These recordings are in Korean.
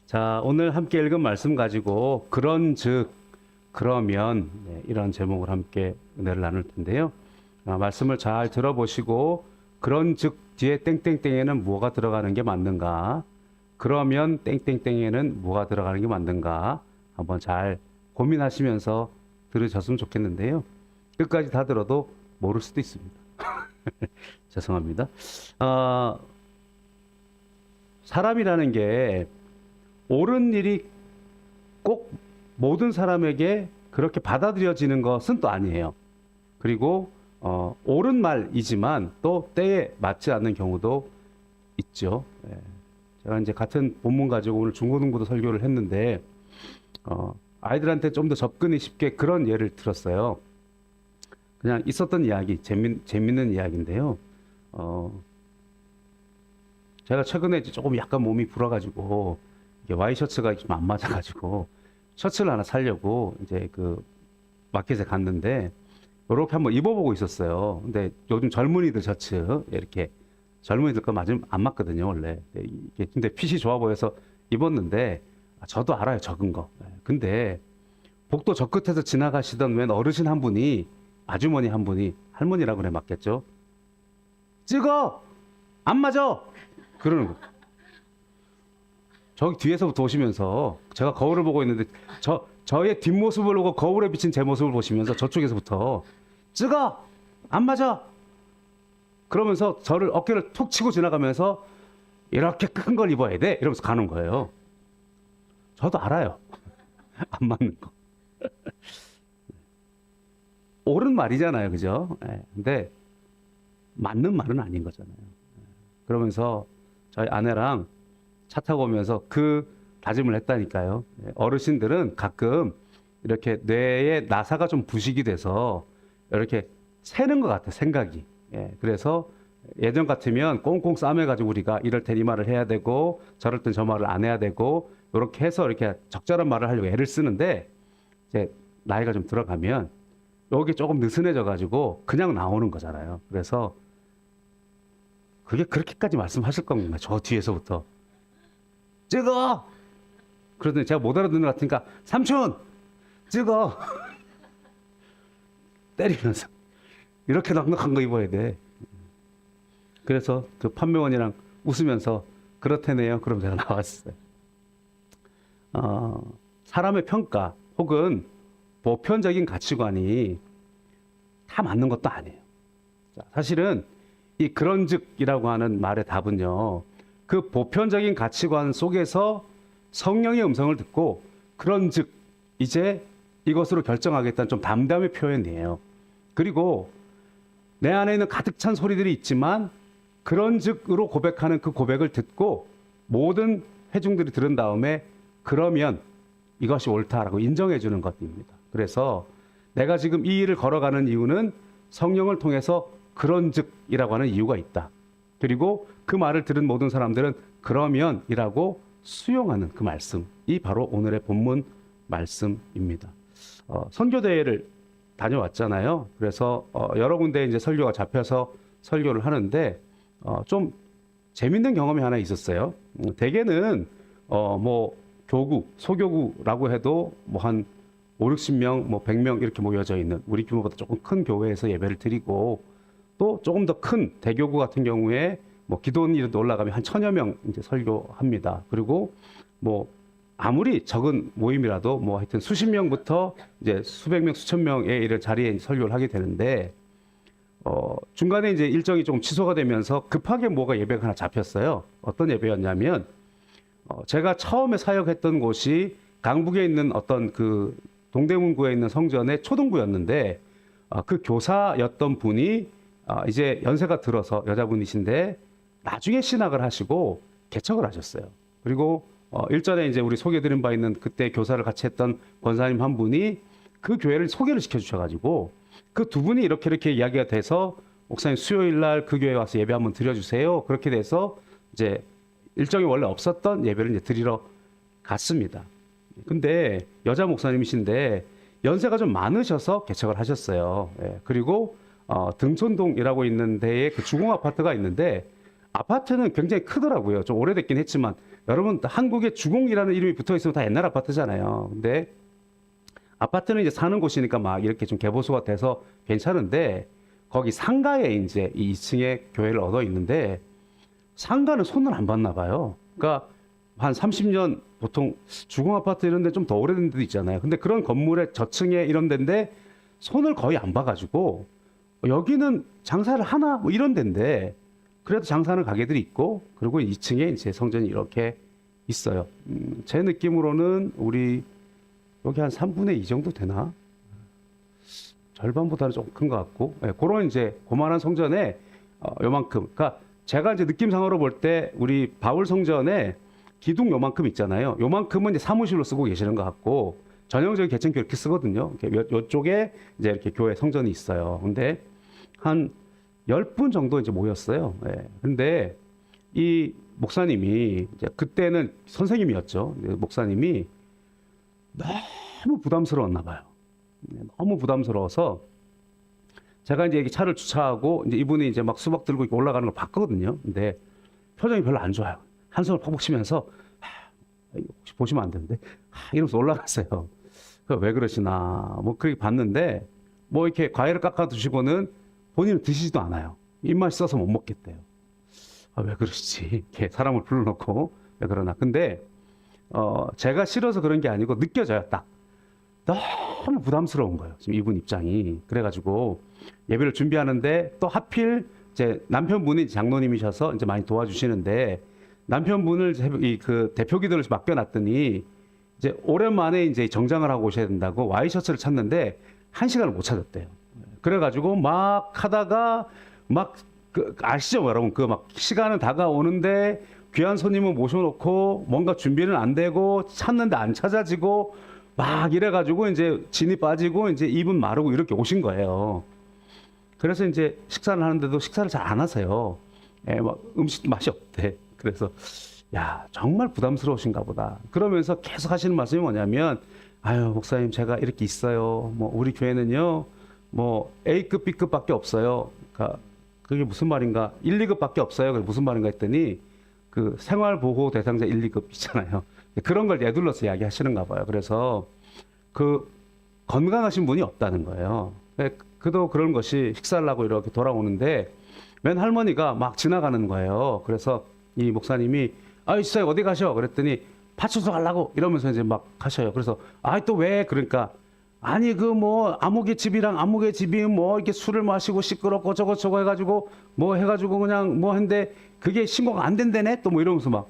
자, 오늘 함께 읽은 말씀 가지고 그런즉 그러면 이런 제목을 함께 은혜를 나눌 텐데요. 말씀을 잘 들어보시고 그런즉 뒤에 땡땡땡에는 뭐가 들어가는 게 맞는가? 그러면 땡땡땡에는 뭐가 들어가는 게 맞는가? 한번 잘 고민하시면서 들으셨으면 좋겠는데요. 끝까지 다 들어도 모를 수도 있습니다. 죄송합니다. 사람이라는 게 옳은 일이 꼭 모든 사람에게 그렇게 받아들여지는 것은 또 아니에요. 그리고 옳은 말이지만 또 때에 맞지 않는 경우도 있죠. 제가 이제 같은 본문 가지고 오늘 중고등부도 설교를 했는데 아이들한테 좀 더 접근이 쉽게 그런 예를 들었어요. 그냥 있었던 이야기, 재밌는 이야기인데요. 제가 최근에 이제 조금 약간 몸이 불어가지고 이게 와이셔츠가 좀 안 맞아가지고 셔츠를 하나 사려고 이제 그 마켓에 갔는데 이렇게 한번 입어보고 있었어요. 근데 요즘 젊은이들 셔츠 이렇게 젊은이들 거 맞으면 안 맞거든요 원래. 이게 근데 핏이 좋아 보여서 입었는데 저도 알아요 적은 거. 근데 복도 저 끝에서 지나가시던 웬 어르신 한 분이 아주머니 한 분이 할머니라고 그래 맞겠죠? 찍어! 안 맞아! 그러는 거. 저기 뒤에서부터 오시면서 제가 거울을 보고 있는데 저의 뒷모습을 보고 거울에 비친 제 모습을 보시면서 저쪽에서부터 찍어! 안 맞아! 그러면서 저를 어깨를 툭 치고 지나가면서 이렇게 큰 걸 입어야 돼! 이러면서 가는 거예요. 저도 알아요. 안 맞는 거. 옳은 말이잖아요. 그죠? 근데 맞는 말은 아닌 거잖아요. 그러면서 저희 아내랑 차 타고 오면서 그 다짐을 했다니까요. 어르신들은 가끔 이렇게 뇌에 나사가 좀 부식이 돼서 이렇게 새는 것 같아, 생각이. 그래서 예전 같으면 꽁꽁 싸매가지고 우리가 이럴 땐 이 말을 해야 되고 저럴 땐 저 말을 안 해야 되고 이렇게 해서 이렇게 적절한 말을 하려고 애를 쓰는데 이제 나이가 좀 들어가면 여기 조금 느슨해져가지고 그냥 나오는 거잖아요. 그래서 그게 그렇게까지 말씀하실 건가? 저 뒤에서부터. 찍어! 그러더니 제가 못 알아듣는 것 같으니까 삼촌! 찍어! 때리면서 이렇게 넉넉한 거 입어야 돼. 그래서 그 판매원이랑 웃으면서 그렇다네요. 그럼 제가 나왔어요. 사람의 평가 혹은 보편적인 가치관이 다 맞는 것도 아니에요. 사실은 이 그런즉이라고 하는 말의 답은요. 그 보편적인 가치관 속에서 성령의 음성을 듣고 그런즉 이제 이것으로 결정하겠다는 좀 담담의 표현이에요. 그리고 내 안에 있는 가득 찬 소리들이 있지만 그런즉으로 고백하는 그 고백을 듣고 모든 회중들이 들은 다음에 그러면 이것이 옳다라고 인정해 주는 것입니다. 그래서 내가 지금 이 일을 걸어가는 이유는 성령을 통해서 그런즉이라고 하는 이유가 있다. 그리고 그 말을 들은 모든 사람들은 그러면이라고 수용하는 그 말씀이 바로 오늘의 본문 말씀입니다. 선교대회를 다녀왔잖아요. 그래서 여러 군데 이제 설교가 잡혀서 설교를 하는데 좀 재밌는 경험이 하나 있었어요. 대개는 뭐 교구, 소교구라고 해도 뭐 한 5, 60명, 뭐 100명 이렇게 모여져 있는 우리 규모보다 조금 큰 교회에서 예배를 드리고 또 조금 더 큰 대교구 같은 경우에 뭐 기도원이라도 올라가면 한 1000여 명 이제 설교합니다. 그리고 뭐 아무리 적은 모임이라도 뭐 하여튼 수십 명부터 이제 수백 명, 수천 명의 이런 자리에 설교를 하게 되는데 중간에 이제 일정이 조금 취소가 되면서 급하게 뭐가 예배가 하나 잡혔어요. 어떤 예배였냐면 제가 처음에 사역했던 곳이 강북에 있는 어떤 그 동대문구에 있는 성전의 초등부였는데 그 교사였던 분이 이제 연세가 들어서 여자분이신데 나중에 신학을 하시고 개척을 하셨어요. 그리고 일전에 이제 우리 소개드린 바 있는 그때 교사를 같이 했던 권사님 한 분이 그 교회를 소개를 시켜주셔가지고 그 두 분이 이렇게 이야기가 돼서 목사님 수요일 날 그 교회 와서 예배 한번 드려주세요. 그렇게 돼서 이제 일정이 원래 없었던 예배를 이제 드리러 갔습니다. 근데 여자 목사님이신데 연세가 좀 많으셔서 개척을 하셨어요. 그리고 등촌동이라고 있는 데에 그 주공 아파트가 있는데 아파트는 굉장히 크더라고요. 좀 오래됐긴 했지만 여러분 한국에 주공이라는 이름이 붙어 있으면 다 옛날 아파트잖아요. 근데 아파트는 이제 사는 곳이니까 막 이렇게 좀 개보수가 돼서 괜찮은데 거기 상가에 이제 이 2층에 교회를 얻어 있는데 상가는 손을 안 봤나 봐요. 그러니까 한 30년 보통 주공 아파트 이런 데 좀 더 오래된 데도 있잖아요. 근데 그런 건물의 저층에 이런 데인데 손을 거의 안 봐가지고 여기는 장사를 하나 뭐 이런 데인데 그래도 장사하는 가게들이 있고 그리고 2층에 이제 성전이 이렇게 있어요. 제 느낌으로는 우리 여기 한 3분의 2 정도 되나? 절반보다는 조금 큰 것 같고 그런 이제 고만한 성전에 요만큼 그러니까 제가 이제 느낌상으로 볼 때 우리 바울 성전에 기둥 요만큼 있잖아요. 요만큼은 이제 사무실로 쓰고 계시는 것 같고 전형적인 개천교 이렇게 쓰거든요. 이쪽에 이제 이렇게 교회 성전이 있어요. 근데 한 10분 정도 이제 모였어요. 근데 이 목사님이 이제 그때는 선생님이었죠. 목사님이 너무 부담스러웠나 봐요. 너무 부담스러워서 제가 이제 차를 주차하고 이제 이분이 이제 막 수박 들고 올라가는 걸 봤거든요. 근데 표정이 별로 안 좋아요. 한숨을 퍽퍽 쉬면서 혹시 보시면 안 되는데 이러면서 올라갔어요. 왜 그러시나 뭐 그렇게 봤는데 뭐 이렇게 과일을 깎아 드시고는 본인은 드시지도 않아요. 입맛이 써서 못 먹겠대요. 왜 그러시지? 이렇게 사람을 불러놓고 왜 그러나? 근데 제가 싫어서 그런 게 아니고 느껴져요. 딱 너무 부담스러운 거예요. 지금 이분 입장이. 그래가지고 예배를 준비하는데 또 하필 제 남편분이 장로님이셔서 이제 많이 도와주시는데 남편분을 그 대표 기도를 맡겨놨더니 이제 오랜만에 이제 정장을 하고 오셔야 된다고 와이셔츠를 찾는데 1시간을 못 찾았대요. 그래가지고 막 하다가 막 아시죠 여러분? 그 막 시간은 다가오는데 귀한 손님은 모셔놓고 뭔가 준비는 안 되고 찾는데 안 찾아지고 막 이래가지고 이제 진이 빠지고 이제 입은 마르고 이렇게 오신 거예요. 그래서 이제 식사를 하는데도 식사를 잘 안 하세요. 막 음식 맛이 없대. 그래서 야 정말 부담스러우신가 보다. 그러면서 계속 하시는 말씀이 뭐냐면 아유 목사님 제가 이렇게 있어요. 뭐 우리 교회는요 뭐 A급 B급밖에 없어요. 그러니까 그게 무슨 말인가 1, 2급밖에 없어요. 그게 무슨 말인가 했더니 그 생활보호 대상자 1, 2급 있잖아요. 그런 걸 예둘러서 이야기하시는가 봐요. 그래서 그 건강하신 분이 없다는 거예요. 그도 그런 것이 식사를 하고 이렇게 돌아오는데 맨 할머니가 막 지나가는 거예요. 그래서 이 목사님이 진짜 어디 가셔? 그랬더니 파출소 가려고 이러면서 이제 막 가셔요. 그래서 또 왜? 그러니까 아니 그 뭐 아무개 집이랑 아무개 집이 뭐 이렇게 술을 마시고 시끄럽고 저거 해가지고 뭐 해가지고 그냥 뭐 했는데 그게 신고가 안 된다네? 또 뭐 이러면서 막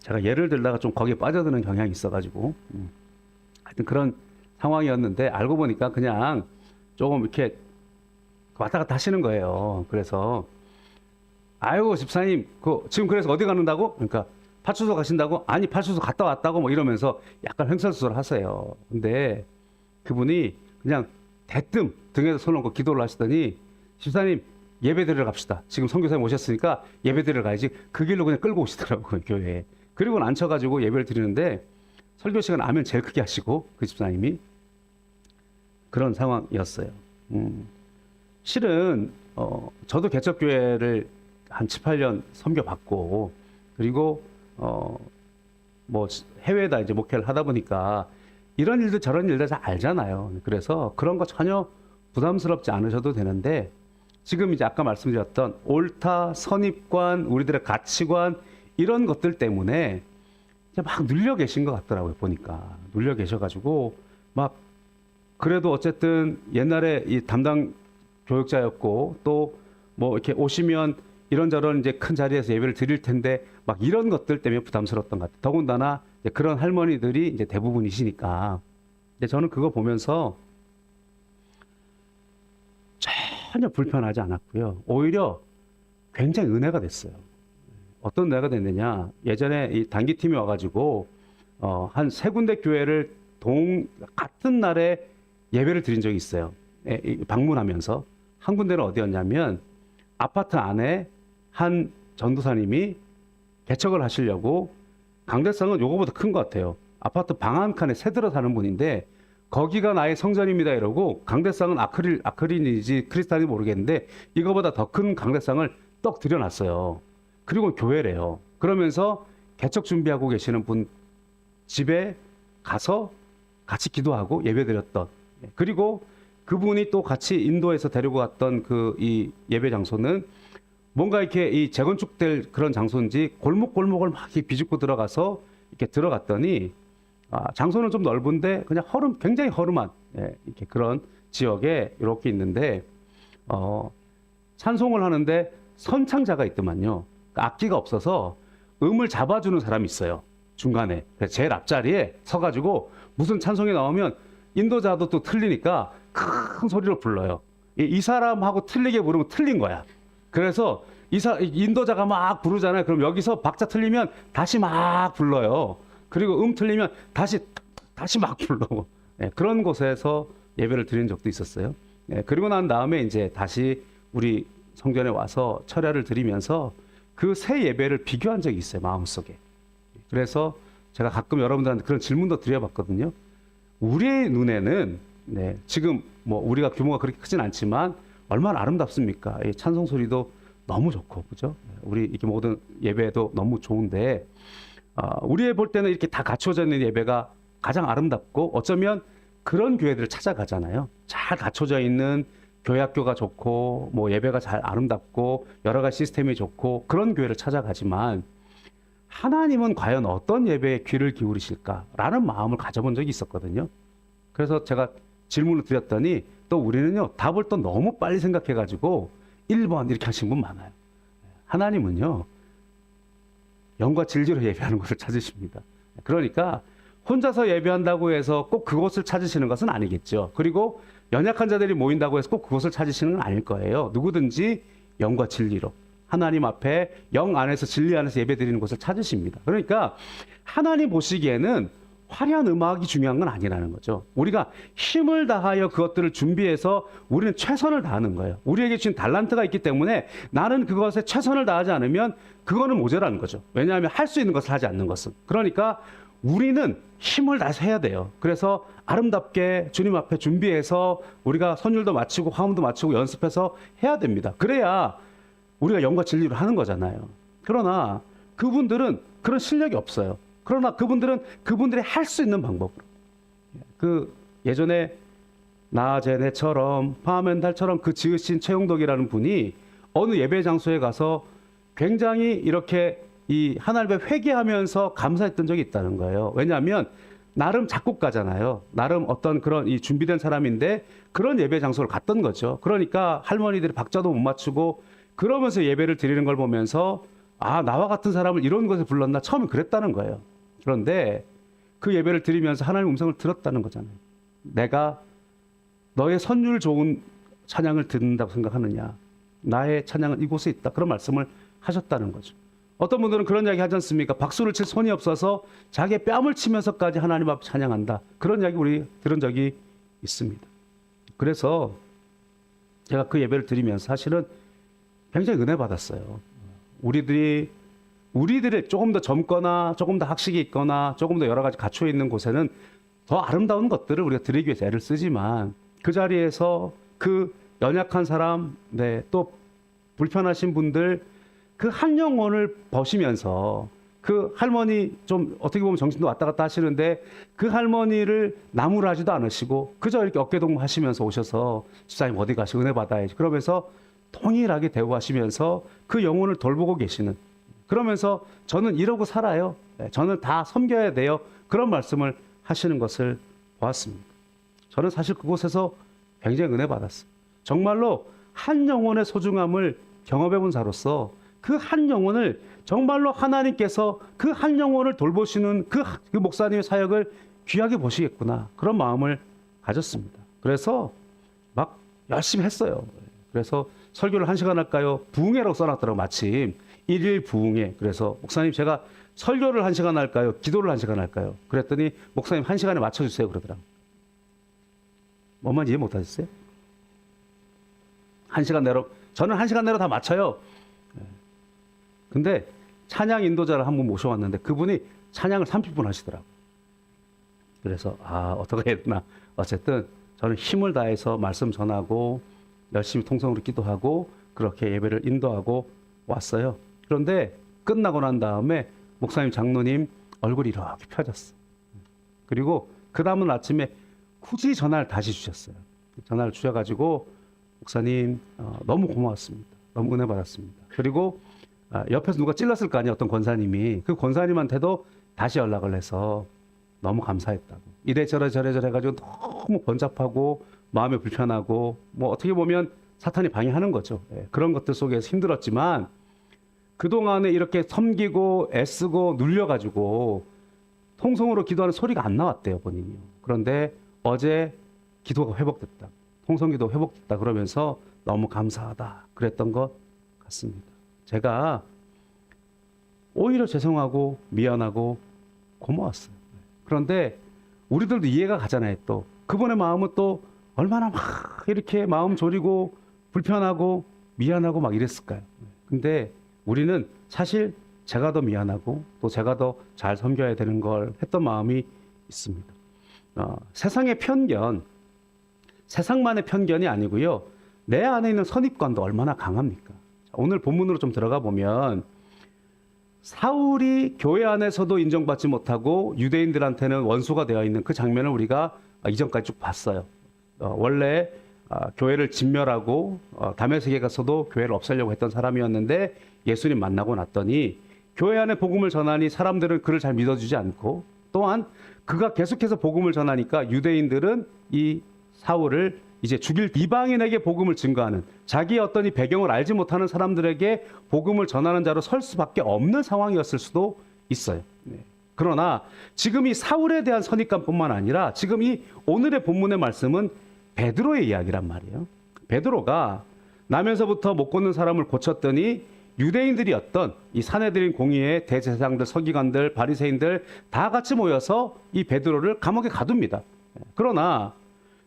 제가 예를 들다가 좀 거기에 빠져드는 경향이 있어가지고 하여튼 그런 상황이었는데 알고 보니까 그냥 조금 이렇게 왔다 갔다 하시는 거예요. 그래서 아이고 집사님 지금 그래서 어디 가는다고? 그러니까 파출소 가신다고? 아니 파출소 갔다 왔다고 뭐 이러면서 약간 횡설수설 하세요. 근데 그분이 그냥 대뜸 등에서 손 얹고 기도를 하시더니 집사님 예배 드리러 갑시다. 지금 선교사님 오셨으니까 예배 드리러 가야지. 그 길로 그냥 끌고 오시더라고요 교회에. 그리고 앉혀가지고 예배를 드리는데 설교 시간 아멘 제일 크게 하시고 그 집사님이 그런 상황이었어요. 실은 저도 개척교회를 한 7, 8년 섬겨봤고 그리고 뭐 해외에다 이제 목회를 하다 보니까 이런 일들 저런 일들 다 알잖아요. 그래서 그런 거 전혀 부담스럽지 않으셔도 되는데 지금 이제 아까 말씀드렸던 옳다, 선입관, 우리들의 가치관 이런 것들 때문에 이제 막 눌려 계신 것 같더라고요. 보니까 눌려 계셔가지고 막 그래도 어쨌든 옛날에 이 담당 교육자였고 또 뭐 이렇게 오시면 이런저런 이제 큰 자리에서 예배를 드릴 텐데 막 이런 것들 때문에 부담스러웠던 것 같아요. 더군다나 이제 그런 할머니들이 이제 대부분이시니까. 근데 저는 그거 보면서 전혀 불편하지 않았고요. 오히려 굉장히 은혜가 됐어요. 어떤 은혜가 됐느냐? 예전에 이 단기팀이 와가지고 한 3군데 교회를 같은 날에 예배를 드린 적이 있어요. 방문하면서 한 군데는 어디였냐면 아파트 안에 한 전도사님이 개척을 하시려고 강대상은 요거보다 큰 것 같아요. 아파트 방 한 칸에 3들어 사는 분인데 거기가 나의 성전입니다 이러고 강대상은 아크릴이지 크리스탈인지 모르겠는데 이거보다 더 큰 강대상을 떡 들여놨어요. 그리고 교회래요. 그러면서 개척 준비하고 계시는 분 집에 가서 같이 기도하고 예배드렸던, 그리고 그분이 또 같이 인도에서 데리고 갔던 그 이 예배 장소는 뭔가 이렇게 이 재건축될 그런 장소인지 골목골목을 막 이렇게 비집고 들어가서 이렇게 들어갔더니 장소는 좀 넓은데 그냥 굉장히 허름한, 이렇게 그런 지역에 이렇게 있는데 찬송을 하는데 선창자가 있더만요. 악기가 없어서 음을 잡아주는 사람이 있어요. 중간에 제일 앞자리에 서가지고 무슨 찬송이 나오면 인도자도 또 틀리니까 큰 소리로 불러요. 이 사람하고 틀리게 부르면 틀린 거야. 그래서 인도자가 막 부르잖아요. 그럼 여기서 박자 틀리면 다시 막 불러요. 그리고 틀리면 다시 막 불러고, 그런 곳에서 예배를 드린 적도 있었어요. 그리고 난 다음에 이제 다시 우리 성전에 와서 철야를 드리면서 그 새 예배를 비교한 적이 있어요, 마음속에. 그래서 제가 가끔 여러분들한테 그런 질문도 드려봤거든요. 우리의 눈에는 지금 뭐 우리가 규모가 그렇게 크진 않지만 얼마나 아름답습니까? 이 찬송 소리도 너무 좋고, 그죠? 우리 이렇게 모든 예배도 너무 좋은데, 우리의 볼 때는 이렇게 다 갖춰져 있는 예배가 가장 아름답고, 어쩌면 그런 교회들을 찾아가잖아요. 잘 갖춰져 있는 교회 학교가 좋고, 뭐 예배가 잘 아름답고, 여러 가지 시스템이 좋고, 그런 교회를 찾아가지만, 하나님은 과연 어떤 예배에 귀를 기울이실까라는 마음을 가져본 적이 있었거든요. 그래서 제가 질문을 드렸더니 또 우리는요, 답을 또 너무 빨리 생각해가지고 1번 이렇게 하신 분 많아요. 하나님은요, 영과 진리로 예배하는 것을 찾으십니다. 그러니까 혼자서 예배한다고 해서 꼭 그곳을 찾으시는 것은 아니겠죠. 그리고 연약한 자들이 모인다고 해서 꼭 그곳을 찾으시는 건 아닐 거예요. 누구든지 영과 진리로 하나님 앞에 영 안에서 진리 안에서 예배드리는 곳을 찾으십니다. 그러니까 하나님 보시기에는 화려한 음악이 중요한 건 아니라는 거죠. 우리가 힘을 다하여 그것들을 준비해서 우리는 최선을 다하는 거예요. 우리에게 주신 달란트가 있기 때문에 나는 그것에 최선을 다하지 않으면 그거는 모자라는 거죠. 왜냐하면 할 수 있는 것을 하지 않는 것은. 그러니까 우리는 힘을 다해서 해야 돼요. 그래서 아름답게 주님 앞에 준비해서 우리가 선율도 마치고 화음도 마치고 연습해서 해야 됩니다. 그래야 우리가 영과 진리로 하는 거잖아요. 그러나 그분들은 그런 실력이 없어요. 그러나 그분들은 그분들이 할 수 있는 방법으로, 예전에 나제네처럼 파멘달처럼 그 지으신 최용덕이라는 분이 어느 예배 장소에 가서 굉장히 이렇게 이 하나님에 회개하면서 감사했던 적이 있다는 거예요. 왜냐하면 나름 작곡가잖아요. 나름 어떤 그런 이 준비된 사람인데 그런 예배 장소를 갔던 거죠. 그러니까 할머니들이 박자도 못 맞추고 그러면서 예배를 드리는 걸 보면서 나와 같은 사람을 이런 곳에 불렀나 처음에 그랬다는 거예요. 그런데 그 예배를 드리면서 하나님의 음성을 들었다는 거잖아요. 내가 너의 선율 좋은 찬양을 듣는다고 생각하느냐? 나의 찬양은 이곳에 있다. 그런 말씀을 하셨다는 거죠. 어떤 분들은 그런 이야기 하지 않습니까? 박수를 칠 손이 없어서 자기의 뺨을 치면서까지 하나님 앞 찬양한다. 그런 이야기 우리 들은 적이 있습니다. 그래서 제가 그 예배를 드리면서 사실은 굉장히 은혜 받았어요. 우리들이 조금 더 젊거나 조금 더 학식이 있거나 조금 더 여러 가지 갖춰 있는 곳에는 더 아름다운 것들을 우리가 드리기 위해서 애를 쓰지만 그 자리에서 그 연약한 사람, 또 불편하신 분들 그 한 영혼을 버시면서 그 할머니 좀 어떻게 보면 정신도 왔다 갔다 하시는데 그 할머니를 나무라지도 않으시고 그저 이렇게 어깨동무 하시면서 오셔서 집사님 어디 가시 은혜 받아야지 그러면서 통일하게 대우하시면서 그 영혼을 돌보고 계시는, 그러면서 저는 이러고 살아요. 저는 다 섬겨야 돼요. 그런 말씀을 하시는 것을 보았습니다. 저는 사실 그곳에서 굉장히 은혜 받았어요. 정말로 한 영혼의 소중함을 경험해 본 자로서 그 한 영혼을 정말로 하나님께서 그 한 영혼을 돌보시는 그 목사님의 사역을 귀하게 보시겠구나. 그런 마음을 가졌습니다. 그래서 막 열심히 했어요. 그래서 설교를 1시간 할까요? 부흥회라고 써놨더라고요. 마침 1일 부흥회. 그래서 목사님 제가 설교를 1시간 할까요? 기도를 1시간 할까요? 그랬더니 목사님 1시간에 맞춰주세요. 그러더라고요. 뭐만 이해 못하셨어요? 1시간 내로, 저는 1시간 내로 다 맞춰요. 근데 찬양 인도자를 한 분 모셔왔는데 그분이 찬양을 30분 하시더라고요. 그래서 어떻게 해야 되나 어쨌든 저는 힘을 다해서 말씀 전하고 열심히 통성으로 기도하고 그렇게 예배를 인도하고 왔어요. 그런데 끝나고 난 다음에 목사님, 장로님 얼굴이 이렇게 펴졌어. 그리고 그 다음은 아침에 굳이 전화를 다시 주셨어요. 전화를 주셔가지고 목사님 너무 고마웠습니다. 너무 은혜 받았습니다. 그리고 옆에서 누가 찔렀을 거 아니에요. 어떤 권사님이. 그 권사님한테도 다시 연락을 해서 너무 감사했다고. 이래저래 저래저래 해가지고 너무 번잡하고 마음이 불편하고 뭐 어떻게 보면 사탄이 방해하는 거죠. 그런 것들 속에서 힘들었지만 그동안에 이렇게 섬기고 애쓰고 눌려가지고 통성으로 기도하는 소리가 안 나왔대요, 본인이요. 그런데 어제 기도가 회복됐다. 통성기도 회복됐다 그러면서 너무 감사하다 그랬던 것 같습니다. 제가 오히려 죄송하고 미안하고 고마웠어요. 그런데 우리들도 이해가 가잖아요. 또 그분의 마음은 또 얼마나 막 이렇게 마음 졸이고 불편하고 미안하고 막 이랬을까요? 근데 우리는 사실 제가 더 미안하고 또 제가 더 잘 섬겨야 되는 걸 했던 마음이 있습니다. 세상의 편견, 세상만의 편견이 아니고요. 내 안에 있는 선입관도 얼마나 강합니까? 오늘 본문으로 좀 들어가 보면 사울이 교회 안에서도 인정받지 못하고 유대인들한테는 원수가 되어 있는 그 장면을 우리가 이전까지 쭉 봤어요. 원래 교회를 진멸하고 다메섹에 가서도 교회를 없애려고 했던 사람이었는데 예수님 만나고 났더니 교회 안에 복음을 전하니 사람들은 그를 잘 믿어주지 않고 또한 그가 계속해서 복음을 전하니까 유대인들은 이 사울을 이제 죽일 이방인에게 복음을 증거하는 자기의 어떤 이 배경을 알지 못하는 사람들에게 복음을 전하는 자로 설 수밖에 없는 상황이었을 수도 있어요. 그러나 지금 이 사울에 대한 선입관뿐만 아니라 지금 이 오늘의 본문의 말씀은 베드로의 이야기란 말이에요. 베드로가 나면서부터 못 걷는 사람을 고쳤더니 유대인들이었던 이 산헤드린 공의회 대제사장들, 서기관들, 바리새인들 다 같이 모여서 이 베드로를 감옥에 가둡니다. 그러나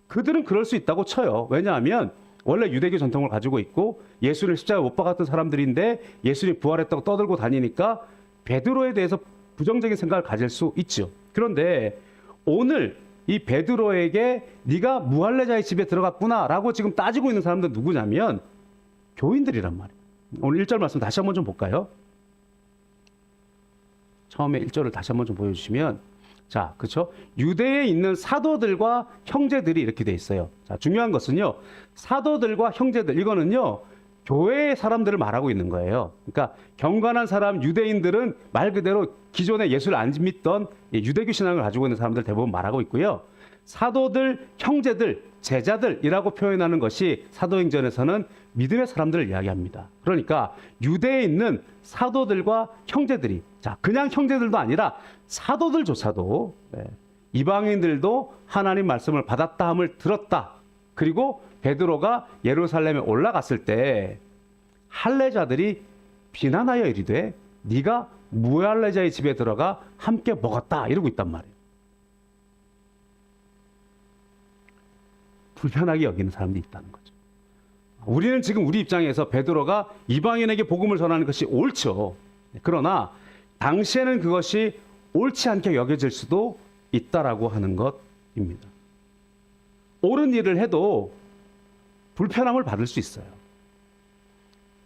그들은 그럴 수 있다고 쳐요. 왜냐하면 원래 유대교 전통을 가지고 있고 예수를 십자가에 못 박았던 사람들인데 예수님 부활했다고 떠들고 다니니까 베드로에 대해서 부정적인 생각을 가질 수 있죠. 그런데 오늘 이 베드로에게 네가 무할례자의 집에 들어갔구나라고 지금 따지고 있는 사람들은 누구냐면 교인들이란 말이에요. 오늘 1절 말씀 다시 한번 좀 볼까요? 처음에 1절을 다시 한번 좀 보여주시면 자, 그렇죠? 유대에 있는 사도들과 형제들이 이렇게 돼 있어요. 자, 중요한 것은요. 사도들과 형제들 이거는요. 교회의 사람들을 말하고 있는 거예요. 그러니까 경건한 사람 유대인들은 말 그대로 기존에 예수를 안 믿던 유대교 신앙을 가지고 있는 사람들 대부분 말하고 있고요. 사도들, 형제들, 제자들이라고 표현하는 것이 사도행전에서는 믿음의 사람들을 이야기합니다. 그러니까 유대에 있는 사도들과 형제들이 자 그냥 형제들도 아니라 사도들조차도 이방인들도 하나님 말씀을 받았다 함을 들었다. 그리고 베드로가 예루살렘에 올라갔을 때 할례자들이 비난하여 이르되 네가 무할례자의 집에 들어가 함께 먹었다 이러고 있단 말이에요. 불편하게 여기는 사람들이 있다는 거죠. 우리는 지금 우리 입장에서 베드로가 이방인에게 복음을 전하는 것이 옳죠. 그러나 당시에는 그것이 옳지 않게 여겨질 수도 있다라고 하는 것입니다. 옳은 일을 해도 불편함을 받을 수 있어요.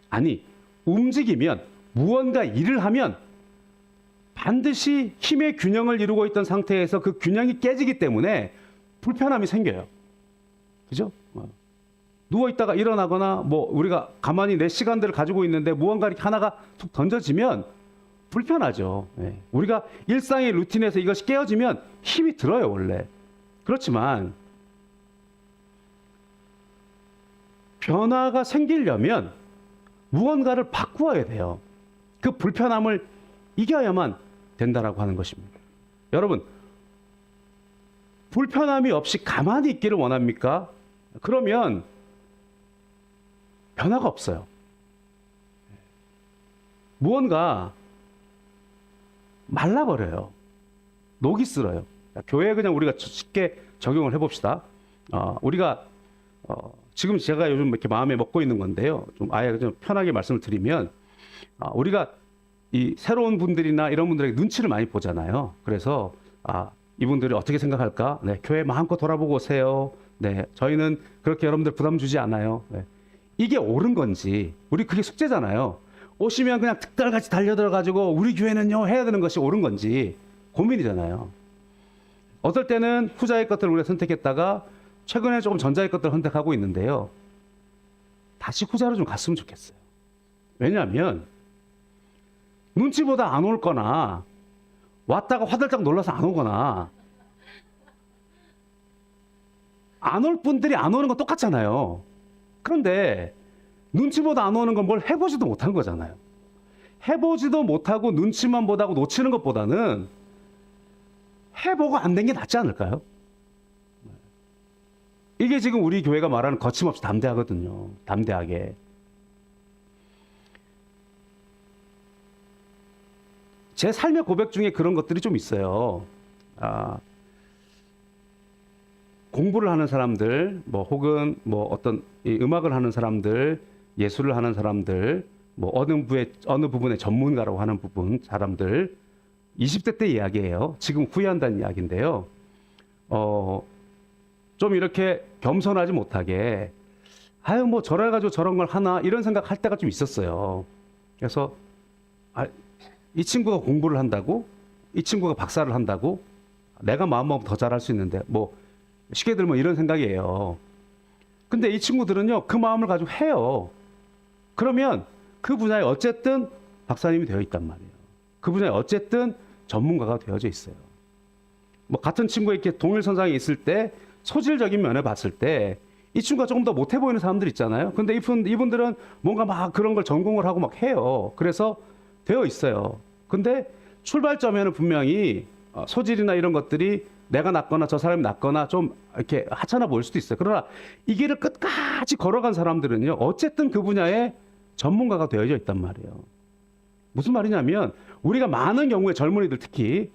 아니, 움직이면 무언가 일을 하면 반드시 힘의 균형을 이루고 있던 상태에서 그 균형이 깨지기 때문에 불편함이 생겨요. 그죠? 누워있다가 일어나거나 뭐 우리가 가만히 내 시간들을 가지고 있는데 무언가 이렇게 하나가 툭 던져지면 불편하죠. 우리가 일상의 루틴에서 이것이 깨어지면 힘이 들어요, 원래. 그렇지만 변화가 생기려면 무언가를 바꾸어야 돼요. 그 불편함을 이겨야만 된다라고 하는 것입니다. 여러분, 불편함이 없이 가만히 있기를 원합니까? 그러면 변화가 없어요. 무언가 말라버려요. 녹이 슬어요. 교회에 그냥 우리가 쉽게 적용을 해봅시다. 우리가 지금 제가 요즘 이렇게 마음에 먹고 있는 건데요. 좀 아예 좀 편하게 말씀을 드리면 우리가 이 새로운 분들이나 이런 분들에게 눈치를 많이 보잖아요. 그래서 이분들이 어떻게 생각할까? 네, 교회 마음껏 돌아보고 오세요. 네, 저희는 그렇게 여러분들 부담 주지 않아요. 네. 이게 옳은 건지, 우리 그게 숙제잖아요. 오시면 그냥 득달같이 달려들어가지고 우리 교회는요 해야 되는 것이 옳은 건지 고민이잖아요. 어떨 때는 후자의 것들을 우리가 선택했다가 최근에 조금 전자의 것들을 선택하고 있는데요. 다시 후자로 좀 갔으면 좋겠어요. 왜냐하면 눈치보다 안 올 거나 왔다가 화들짝 놀라서 안 오거나 안 올 분들이 안 오는 건 똑같잖아요. 그런데 눈치보다 안 오는 건 뭘 해보지도 못한 거잖아요. 해보지도 못하고 눈치만 보다고 놓치는 것보다는 해보고 안 된 게 낫지 않을까요? 이게 지금 우리 교회가 말하는 거침없이 담대하거든요. 담대하게. 제 삶의 고백 중에 그런 것들이 좀 있어요. 공부를 하는 사람들, 뭐 혹은 뭐 어떤 음악을 하는 사람들, 예술을 하는 사람들, 뭐 어느 부분의 전문가라고 하는 사람들, 20대 때 이야기예요. 지금 후회한다는 이야기인데요. 좀 이렇게 겸손하지 못하게, 아유 뭐 저래가지고 저런 걸 하나 이런 생각할 때가 좀 있었어요. 그래서 이 친구가 공부를 한다고, 이 친구가 박사를 한다고, 내가 마음먹으면 더 잘할 수 있는데, 뭐 쉽게 들면 이런 생각이에요. 근데 이 친구들은요 그 마음을 가지고 해요. 그러면 그 분야에 어쨌든 박사님이 되어 있단 말이에요. 그 분야에 어쨌든 전문가가 되어져 있어요. 뭐 같은 친구가 이렇게 동일선상에 있을 때 소질적인 면에 봤을 때 이 친구가 조금 더 못해 보이는 사람들 있잖아요. 근데 이분들은 뭔가 막 그런 걸 전공을 하고 막 해요. 그래서 되어 있어요. 근데 출발점에는 분명히 소질이나 이런 것들이 내가 낫거나 저 사람이 낫거나 좀 이렇게 하찮아 보일 수도 있어요. 그러나 이 길을 끝까지 걸어간 사람들은요 어쨌든 그 분야에 전문가가 되어져 있단 말이에요. 무슨 말이냐면 우리가 많은 경우에 젊은이들 특히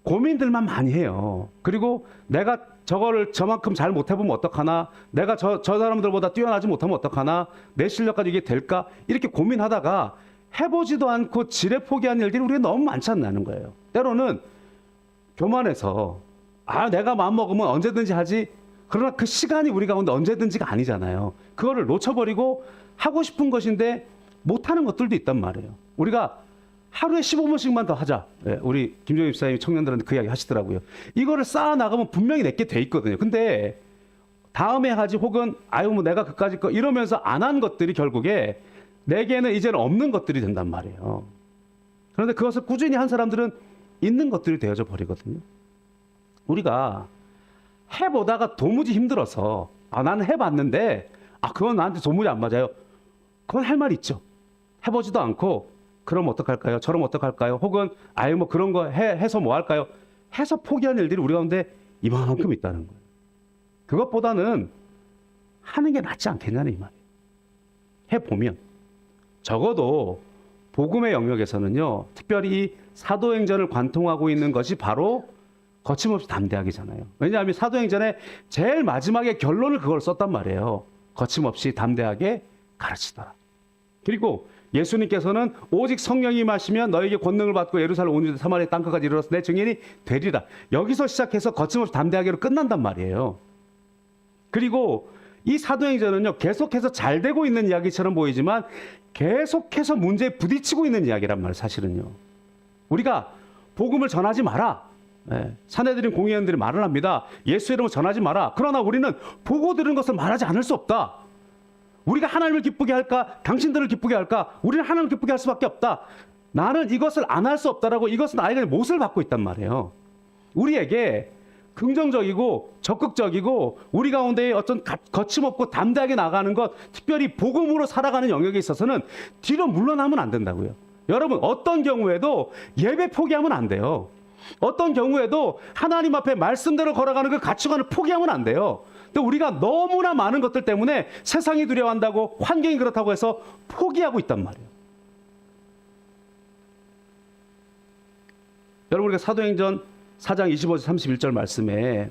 고민들만 많이 해요. 그리고 내가 저거를 저만큼 잘 못해보면 어떡하나, 내가 저 사람들보다 뛰어나지 못하면 어떡하나, 내 실력 가지고 이게 될까, 이렇게 고민하다가 해보지도 않고 지레 포기한 일들이 우리가 너무 많지 않나는 거예요. 때로는 교만해서 내가 마음먹으면 언제든지 하지, 그러나 그 시간이 우리 가운데 언제든지가 아니잖아요. 그거를 놓쳐버리고 하고 싶은 것인데 못하는 것들도 있단 말이에요. 우리가 하루에 15분씩만 더 하자. 네, 우리 김종희 집사님이 청년들한테 그 이야기 하시더라고요. 이거를 쌓아나가면 분명히 내게 돼 있거든요. 근데 다음에 하지, 혹은 뭐 내가 그까짓 거 이러면서 안 한 것들이 결국에 내게는 이제는 없는 것들이 된단 말이에요. 그런데 그것을 꾸준히 한 사람들은 있는 것들이 되어져 버리거든요. 우리가 해보다가 도무지 힘들어서 나는 해봤는데 그건 나한테 도무지 안 맞아요. 그건 할 말 있죠. 해보지도 않고 그럼 어떡할까요? 저럼 어떡할까요? 혹은 뭐 그런 거 해서 뭐 할까요? 해서 포기한 일들이 우리 가운데 이만큼 있다는 거예요. 그것보다는 하는 게 낫지 않겠냐는 이 말이에요. 해보면 적어도 복음의 영역에서는요, 특별히 이 사도행전을 관통하고 있는 것이 바로 거침없이 담대하기잖아요. 왜냐하면 사도행전의 제일 마지막에 결론을 그걸 썼단 말이에요. 거침없이 담대하게 가르치더라. 그리고 예수님께서는 오직 성령이 임하시면 너에게 권능을 받고 예루살렘 온 유대 사마리아 땅끝까지 이르러서 내 증인이 되리라. 여기서 시작해서 거침없이 담대하게로 끝난단 말이에요. 그리고 이 사도행전은요 계속해서 잘 되고 있는 이야기처럼 보이지만 계속해서 문제에 부딪히고 있는 이야기란 말이에요. 사실은요. 우리가 복음을 전하지 마라. 사내들인 공회원들이 말을 합니다. 예수 이름을 전하지 마라. 그러나 우리는 보고 들은 것을 말하지 않을 수 없다. 우리가 하나님을 기쁘게 할까? 당신들을 기쁘게 할까? 우리는 하나님을 기쁘게 할 수밖에 없다. 나는 이것을 안 할 수 없다라고 이것은 아이가 못을 받고 있단 말이에요. 우리에게 긍정적이고 적극적이고 우리 가운데 어떤 거침없고 담대하게 나가는 것, 특별히 복음으로 살아가는 영역에 있어서는 뒤로 물러나면 안 된다고요. 여러분, 어떤 경우에도 예배 포기하면 안 돼요. 어떤 경우에도 하나님 앞에 말씀대로 걸어가는 그 가치관을 포기하면 안 돼요. 근데 우리가 너무나 많은 것들 때문에 세상이 두려워한다고, 환경이 그렇다고 해서 포기하고 있단 말이에요. 여러분, 우리가 사도행전 4장 25절 31절 말씀에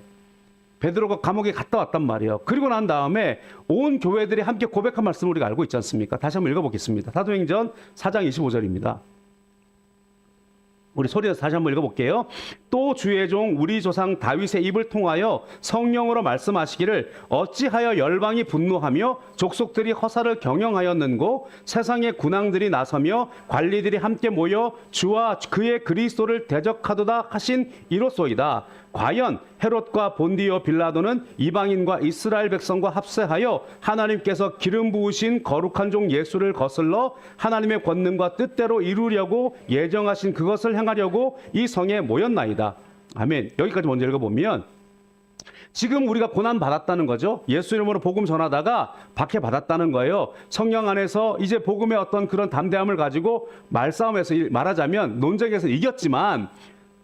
베드로가 감옥에 갔다 왔단 말이에요. 그리고 난 다음에 온 교회들이 함께 고백한 말씀을 우리가 알고 있지 않습니까? 다시 한번 읽어보겠습니다. 사도행전 4장 25절입니다. 우리 소리에서 다시 한번 읽어볼게요. 또 주의 종 우리 조상 다윗의 입을 통하여 성령으로 말씀하시기를 어찌하여 열방이 분노하며 족속들이 허사를 경영하였는고 세상의 군왕들이 나서며 관리들이 함께 모여 주와 그의 그리스도를 대적하도다 하신 이로소이다. 과연 헤롯과 본디오 빌라도는 이방인과 이스라엘 백성과 합세하여 하나님께서 기름 부으신 거룩한 종 예수를 거슬러 하나님의 권능과 뜻대로 이루려고 예정하신 그것을 행하려고 이 성에 모였나이다. 아멘. 여기까지 먼저 읽어보면 지금 우리가 고난 받았다는 거죠. 예수 이름으로 복음 전하다가 박해 받았다는 거예요. 성령 안에서 이제 복음의 어떤 그런 담대함을 가지고 말싸움에서 말하자면 논쟁에서 이겼지만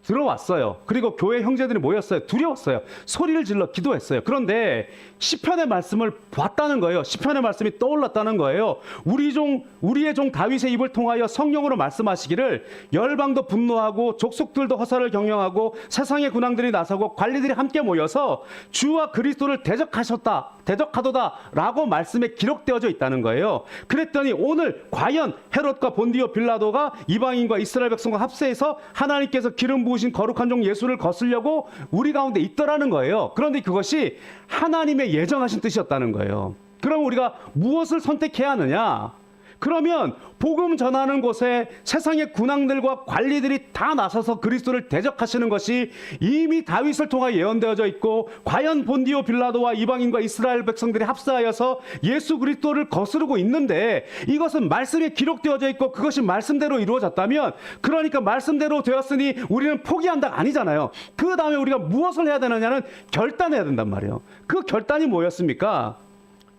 들어왔어요. 그리고 교회 형제들이 모였어요. 두려웠어요. 소리를 질러 기도했어요. 그런데 시편의 말씀을 봤다는 거예요. 시편의 말씀이 떠올랐다는 거예요. 우리의 종 다윗의 입을 통하여 성령으로 말씀하시기를 열방도 분노하고 족속들도 허사를 경영하고 세상의 군왕들이 나서고 관리들이 함께 모여서 주와 그리스도를 대적하도다 라고 말씀에 기록되어져 있다는 거예요. 그랬더니 오늘 과연 헤롯과 본디오 빌라도가 이방인과 이스라엘 백성과 합세해서 하나님께서 기름 부으신 거룩한 종 예수를 거스려고 우리 가운데 있더라는 거예요. 그런데 그것이 하나님의 예정하신 뜻이었다는 거예요. 그럼 우리가 무엇을 선택해야 하느냐? 그러면 복음 전하는 곳에 세상의 군왕들과 관리들이 다 나서서 그리스도를 대적하시는 것이 이미 다윗을 통해 예언되어져 있고 과연 본디오 빌라도와 이방인과 이스라엘 백성들이 합사하여서 예수 그리스도를 거스르고 있는데 이것은 말씀에 기록되어져 있고 그것이 말씀대로 이루어졌다면 그러니까 말씀대로 되었으니 우리는 포기한다가 아니잖아요. 그 다음에 우리가 무엇을 해야 되느냐는 결단해야 된단 말이에요. 그 결단이 뭐였습니까?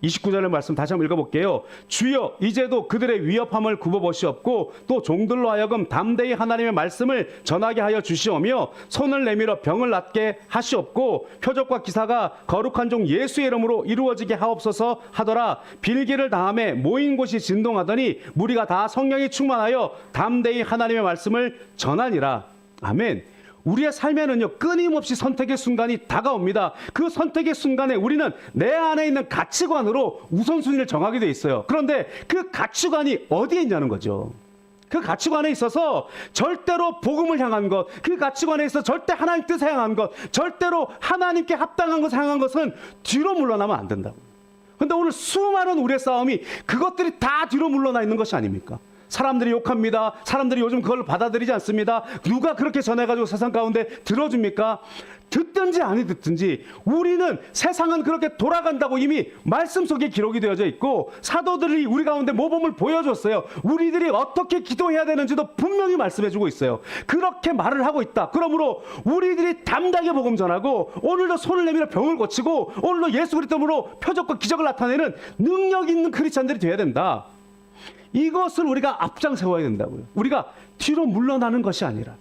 29절의 말씀 다시 한번 읽어볼게요. 주여 이제도 그들의 위협함을 굽어보시옵고 또 종들로 하여금 담대히 하나님의 말씀을 전하게 하여 주시오며 손을 내밀어 병을 낫게 하시옵고 표적과 기사가 거룩한 종 예수의 이름으로 이루어지게 하옵소서 하더라. 빌기를 다음에 모인 곳이 진동하더니 무리가 다 성령이 충만하여 담대히 하나님의 말씀을 전하니라. 아멘. 우리의 삶에는요 끊임없이 선택의 순간이 다가옵니다. 그 선택의 순간에 우리는 내 안에 있는 가치관으로 우선순위를 정하게 돼 있어요. 그런데 그 가치관이 어디에 있냐는 거죠. 그 가치관에 있어서 절대로 복음을 향한 것, 그 가치관에 있어서 절대 하나님 뜻에 향한 것, 절대로 하나님께 합당한 것을 향한 것은 뒤로 물러나면 안 된다고. 그런데 오늘 수많은 우리의 싸움이 그것들이 다 뒤로 물러나 있는 것이 아닙니까? 사람들이 욕합니다. 사람들이 요즘 그걸 받아들이지 않습니다. 누가 그렇게 전해가지고 세상 가운데 들어줍니까? 듣든지 아니 듣든지 우리는 세상은 그렇게 돌아간다고 이미 말씀 속에 기록이 되어져 있고 사도들이 우리 가운데 모범을 보여줬어요. 우리들이 어떻게 기도해야 되는지도 분명히 말씀해주고 있어요. 그렇게 말을 하고 있다. 그러므로 우리들이 담대하게 복음 전하고 오늘도 손을 내밀어 병을 고치고 오늘도 예수 그리스도로 표적과 기적을 나타내는 능력 있는 크리스찬들이 되어야 된다. 이것을 우리가 앞장 세워야 된다고요. 우리가 뒤로 물러나는 것이 아니라.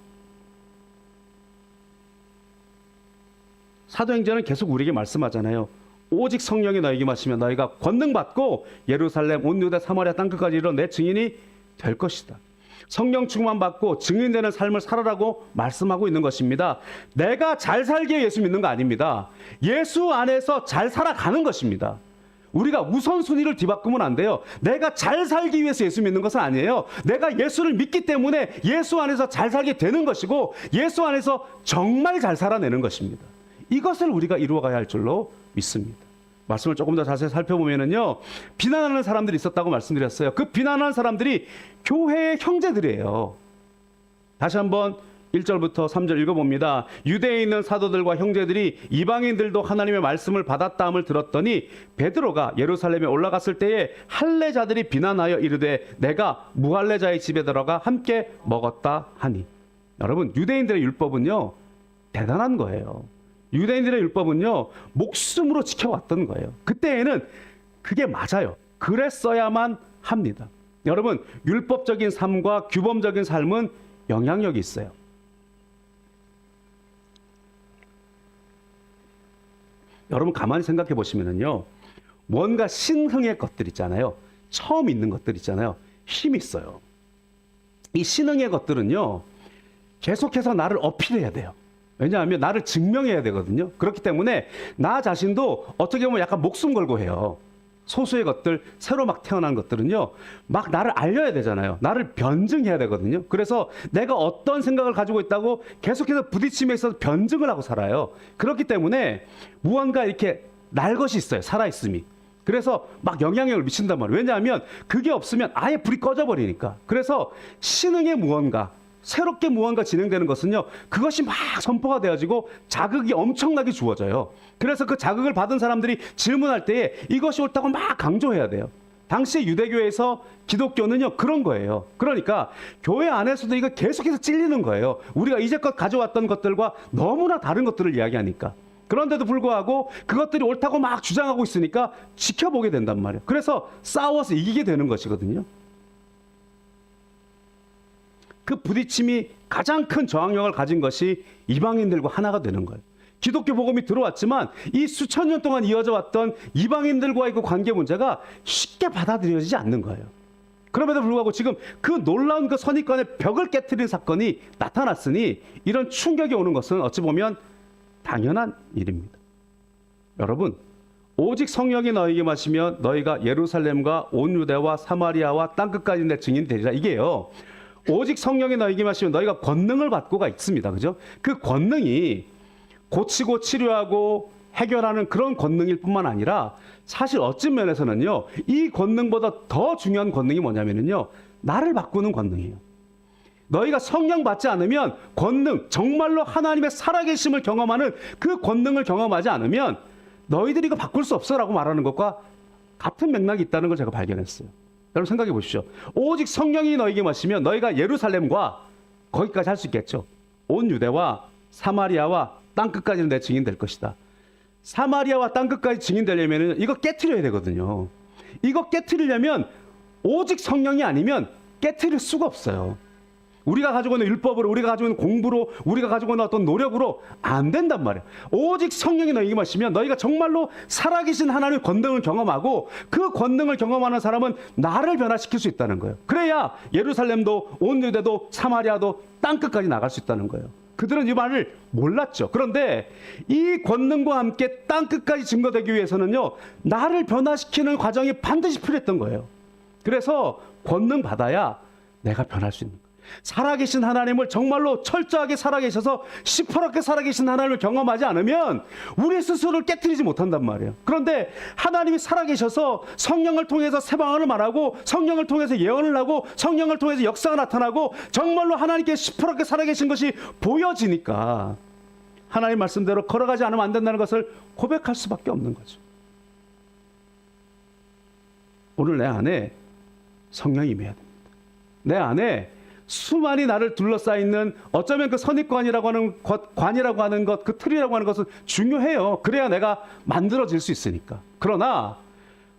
사도행전은 계속 우리에게 말씀하잖아요. 오직 성령이 너에게 마시면 너희가 권능받고 예루살렘 온 유대 사마리아 땅끝까지 이르러 내 증인이 될 것이다. 성령 충만받고 증인되는 삶을 살아라고 말씀하고 있는 것입니다. 내가 잘 살기에 예수 믿는 거 아닙니다. 예수 안에서 잘 살아가는 것입니다. 우리가 우선순위를 뒤바꾸면 안 돼요. 내가 잘 살기 위해서 예수 믿는 것은 아니에요. 내가 예수를 믿기 때문에 예수 안에서 잘 살게 되는 것이고 예수 안에서 정말 잘 살아내는 것입니다. 이것을 우리가 이루어가야 할 줄로 믿습니다. 말씀을 조금 더 자세히 살펴보면요, 비난하는 사람들이 있었다고 말씀드렸어요. 그 비난하는 사람들이 교회의 형제들이에요. 다시 한번 1절부터 3절 읽어봅니다. 유대에 있는 사도들과 형제들이 이방인들도 하나님의 말씀을 받았다함을 들었더니 베드로가 예루살렘에 올라갔을 때에 할례자들이 비난하여 이르되 내가 무할례자의 집에 들어가 함께 먹었다 하니. 여러분, 유대인들의 율법은요 대단한 거예요. 유대인들의 율법은요 목숨으로 지켜왔던 거예요. 그때에는 그게 맞아요. 그랬어야만 합니다. 여러분, 율법적인 삶과 규범적인 삶은 영향력이 있어요. 여러분 가만히 생각해 보시면은요, 뭔가 신흥의 것들 있잖아요. 처음 있는 것들 있잖아요. 힘이 있어요. 이 신흥의 것들은요 계속해서 나를 어필해야 돼요. 왜냐하면 나를 증명해야 되거든요. 그렇기 때문에 나 자신도 어떻게 보면 약간 목숨 걸고 해요. 소수의 것들, 새로 막 태어난 것들은요, 막 나를 알려야 되잖아요. 나를 변증해야 되거든요. 그래서 내가 어떤 생각을 가지고 있다고 계속해서 부딪힘에 있어서 변증을 하고 살아요. 그렇기 때문에 무언가 이렇게 날 것이 있어요. 살아있음이. 그래서 막 영향력을 미친단 말이에요. 왜냐하면 그게 없으면 아예 불이 꺼져버리니까. 그래서 신흥의 무언가, 새롭게 무언가 진행되는 것은요, 그것이 막 선포가 되어지고 자극이 엄청나게 주어져요. 그래서 그 자극을 받은 사람들이 질문할 때에 이것이 옳다고 막 강조해야 돼요. 당시 유대교에서 기독교는요, 그런 거예요. 그러니까 교회 안에서도 이거 계속해서 찔리는 거예요. 우리가 이제껏 가져왔던 것들과 너무나 다른 것들을 이야기하니까. 그런데도 불구하고 그것들이 옳다고 막 주장하고 있으니까 지켜보게 된단 말이에요. 그래서 싸워서 이기게 되는 것이거든요. 그 부딪힘이 가장 큰 저항력을 가진 것이 이방인들과 하나가 되는 거예요. 기독교 복음이 들어왔지만 이 수천 년 동안 이어져 왔던 이방인들과의 그 관계 문제가 쉽게 받아들여지지 않는 거예요. 그럼에도 불구하고 지금 그 놀라운 그 선입관의 벽을 깨트린 사건이 나타났으니 이런 충격이 오는 것은 어찌 보면 당연한 일입니다. 여러분, 오직 성령이 너희에게 마시면 너희가 예루살렘과 온 유대와 사마리아와 땅끝까지 내 증인이 되리라. 이게요, 오직 성령이 너희에게 마시면 너희가 권능을 받고가 있습니다. 그죠? 그 권능이 고치고 치료하고 해결하는 그런 권능일 뿐만 아니라 사실 어떤 면에서는요, 이 권능보다 더 중요한 권능이 뭐냐면요, 나를 바꾸는 권능이에요. 너희가 성령 받지 않으면 권능, 정말로 하나님의 살아계심을 경험하는 그 권능을 경험하지 않으면 너희들이 이거 바꿀 수 없어라고 말하는 것과 같은 맥락이 있다는 걸 제가 발견했어요. 여러분 생각해 보십시오. 오직 성령이 너희에게 마시면 너희가 예루살렘과 거기까지 할 수 있겠죠. 온 유대와 사마리아와 땅끝까지는 내 증인 될 것이다. 사마리아와 땅끝까지 증인 되려면 이거 깨트려야 되거든요. 이거 깨트리려면 오직 성령이 아니면 깨트릴 수가 없어요. 우리가 가지고 있는 율법으로, 우리가 가지고 있는 공부로, 우리가 가지고 있는 어떤 노력으로 안 된단 말이에요. 오직 성령이 너희에게 마시면 너희가 정말로 살아계신 하나님의 권능을 경험하고 그 권능을 경험하는 사람은 나를 변화시킬 수 있다는 거예요. 그래야 예루살렘도 온 유대도 사마리아도 땅끝까지 나갈 수 있다는 거예요. 그들은 이 말을 몰랐죠. 그런데 이 권능과 함께 땅끝까지 증거되기 위해서는요, 나를 변화시키는 과정이 반드시 필요했던 거예요. 그래서 권능 받아야 내가 변할 수 있는 거예요. 살아계신 하나님을 정말로 철저하게 살아계셔서 시퍼렇게 살아계신 하나님을 경험하지 않으면 우리 스스로를 깨트리지 못한단 말이에요. 그런데 하나님이 살아계셔서 성령을 통해서 새 방언을 말하고 성령을 통해서 예언을 하고 성령을 통해서 역사가 나타나고 정말로 하나님께 시퍼렇게 살아계신 것이 보여지니까 하나님 말씀대로 걸어가지 않으면 안 된다는 것을 고백할 수밖에 없는 거죠. 오늘 내 안에 성령이 임해야 됩니다. 내 안에 수많이 나를 둘러싸있는 어쩌면 그 선입관이라고 하는 것, 그 틀이라고 하는 것은 중요해요. 그래야 내가 만들어질 수 있으니까. 그러나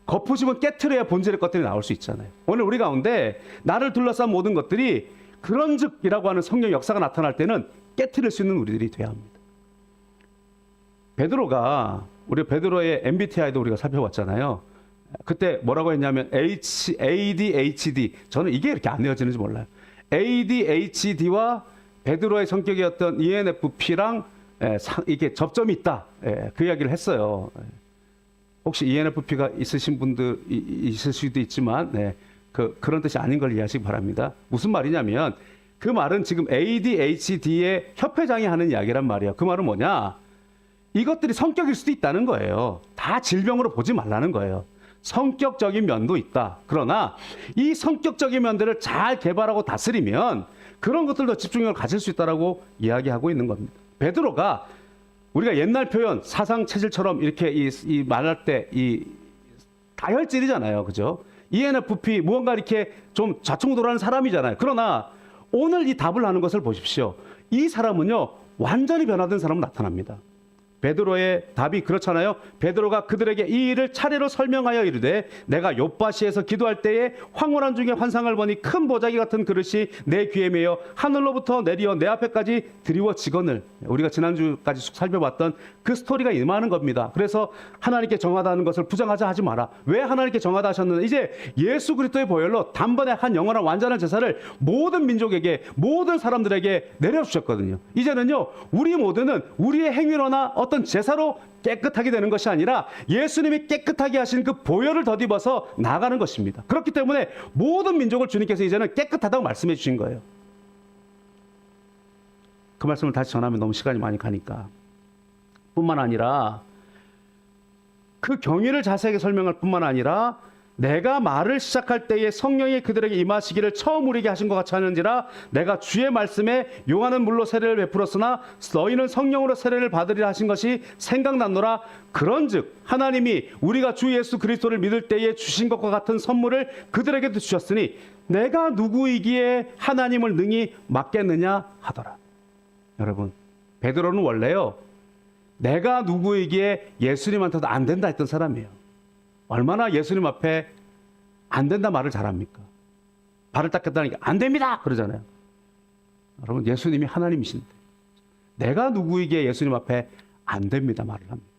거푸집은 깨트려야 본질의 것들이 나올 수 있잖아요. 오늘 우리 가운데 나를 둘러싼 모든 것들이 그런즉이라고 하는 성령 역사가 나타날 때는 깨트릴 수 있는 우리들이 돼야 합니다. 베드로가, 우리 베드로의 MBTI도 우리가 살펴봤잖아요. 그때 뭐라고 했냐면 ADHD, 저는 이게 이렇게 안 외워지는지 몰라요. ADHD와 베드로의 성격이었던 ENFP랑 이게 접점이 있다, 그 이야기를 했어요. 혹시 ENFP가 있으신 분들 있을 수도 있지만 그런 뜻이 아닌 걸 이해하시기 바랍니다. 무슨 말이냐면 그 말은 지금 ADHD의 협회장이 하는 이야기란 말이에요. 그 말은 뭐냐, 이것들이 성격일 수도 있다는 거예요. 다 질병으로 보지 말라는 거예요. 성격적인 면도 있다. 그러나 이 성격적인 면들을 잘 개발하고 다스리면 그런 것들도 집중력을 가질 수 있다라고 이야기하고 있는 겁니다. 베드로가 우리가 옛날 표현 사상 체질처럼 이렇게 이 말할 때 이 다혈질이잖아요. 그죠? ENFP 무언가 이렇게 좀 좌충우돌하는 사람이잖아요. 그러나 오늘 이 답을 하는 것을 보십시오. 이 사람은요, 완전히 변화된 사람으로 나타납니다. 베드로의 답이 그렇잖아요. 베드로가 그들에게 이 일을 차례로 설명하여 이르되 내가 욥바시에서 기도할 때에 황홀한 중에 환상을 보니 큰 보자기 같은 그릇이 내 귀에 매여 하늘로부터 내려 내 앞에까지 드리워지거늘. 우리가 지난주까지 살펴봤던 그 스토리가 임하는 겁니다. 그래서 하나님께 정하다는 것을 부정하자 하지 마라. 왜 하나님께 정하다 하셨는데 이제 예수 그리스도의 보혈로 단번에 한 영원한 완전한 제사를 모든 민족에게, 모든 사람들에게 내려주셨거든요. 이제는요, 우리 모두는 우리의 행위로나 어떤 어떤 제사로 깨끗하게 되는 것이 아니라 예수님이 깨끗하게 하신 그 보혈을 덧입어서 나아가는 것입니다. 그렇기 때문에 모든 민족을 주님께서 이제는 깨끗하다고 말씀해 주신 거예요. 그 말씀을 다시 전하면 너무 시간이 많이 가니까. 뿐만 아니라 그 경위를 자세하게 설명할 뿐만 아니라 내가 말을 시작할 때에 성령이 그들에게 임하시기를 처음 우리에게 하신 것 같이 하는지라 내가 주의 말씀에 요한은 물로 세례를 베풀었으나 너희는 성령으로 세례를 받으리라 하신 것이 생각났노라. 그런즉 하나님이 우리가 주 예수 그리스도를 믿을 때에 주신 것과 같은 선물을 그들에게도 주셨으니 내가 누구이기에 하나님을 능히 맡겠느냐 하더라. 여러분, 베드로는 원래요, 내가 누구이기에 예수님한테도 안 된다 했던 사람이에요. 얼마나 예수님 앞에 안 된다 말을 잘합니까? 발을 닦겠다니까 안 됩니다 그러잖아요. 여러분, 예수님이 하나님이신데 내가 누구이기에 예수님 앞에 안 됩니다 말을 합니다.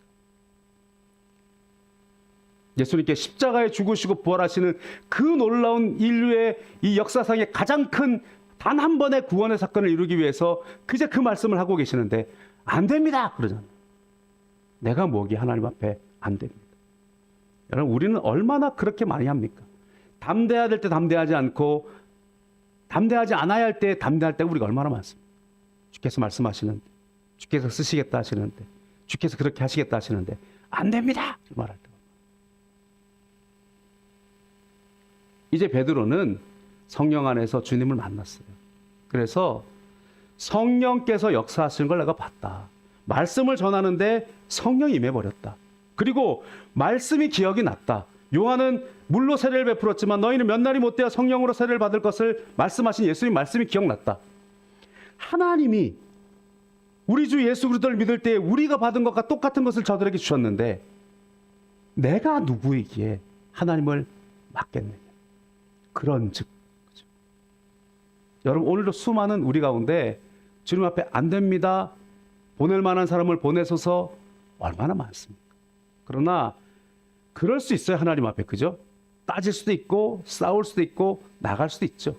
예수님께 십자가에 죽으시고 부활하시는 그 놀라운 인류의 이 역사상의 가장 큰 단 한 번의 구원의 사건을 이루기 위해서 그저 그 말씀을 하고 계시는데 안 됩니다 그러잖아요. 내가 뭐기 하나님 앞에 안 됩니다. 여러분, 우리는 얼마나 그렇게 많이 합니까? 담대해야 될 때 담대하지 않고 담대하지 않아야 할 때 담대할 때가 우리가 얼마나 많습니까? 주께서 말씀하시는데, 주께서 쓰시겠다 하시는데, 주께서 그렇게 하시겠다 하시는데 안 됩니다 말할 때. 이제 베드로는 성령 안에서 주님을 만났어요. 그래서 성령께서 역사하시는 걸 내가 봤다. 말씀을 전하는데 성령이 임해버렸다. 그리고 말씀이 기억이 났다. 요한은 물로 세례를 베풀었지만 너희는 몇 날이 못되어 성령으로 세례를 받을 것을 말씀하신 예수님 말씀이 기억났다. 하나님이 우리 주 예수 그리스도를 믿을 때에 우리가 받은 것과 똑같은 것을 저들에게 주셨는데 내가 누구이기에 하나님을 맡겠느냐. 그런즉, 그렇죠? 여러분, 오늘도 수많은 우리 가운데 주님 앞에 안 됩니다, 보낼 만한 사람을 보내소서 얼마나 많습니까? 그러나 그럴 수 있어요. 하나님 앞에. 그죠? 따질 수도 있고 싸울 수도 있고 나갈 수도 있죠.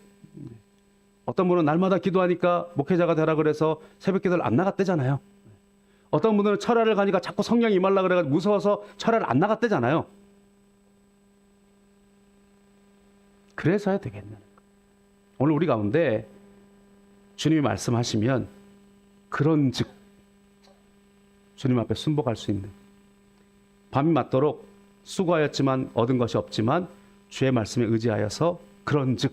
어떤 분은 날마다 기도하니까 목회자가 되라 그래서 새벽 기도를 안 나갔대잖아요. 어떤 분들은 철야를 가니까 자꾸 성령이 임하려고 그래가지고 무서워서 철야를 안 나갔대잖아요. 그래서 해야 되겠냐는 거예요. 오늘 우리 가운데 주님이 말씀하시면 그런즉 주님 앞에 순복할 수 있는, 밤이 맞도록 수고하였지만 얻은 것이 없지만 주의 말씀에 의지하여서 그런즉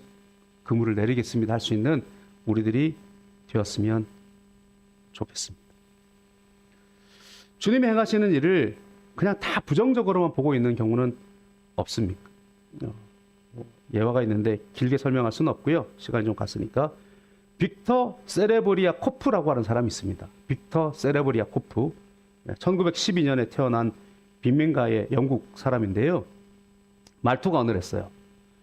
그물을 내리겠습니다 할 수 있는 우리들이 되었으면 좋겠습니다. 주님이 행하시는 일을 그냥 다 부정적으로만 보고 있는 경우는 없습니까? 예화가 있는데 길게 설명할 수는 없고요. 시간이 좀 갔으니까. 빅터 세레브리아코프라고 하는 사람이 있습니다. 빅터 세레브리아코프. 1912년에 태어난 빈민가의 영국 사람인데요. 말투가 어눌했어요.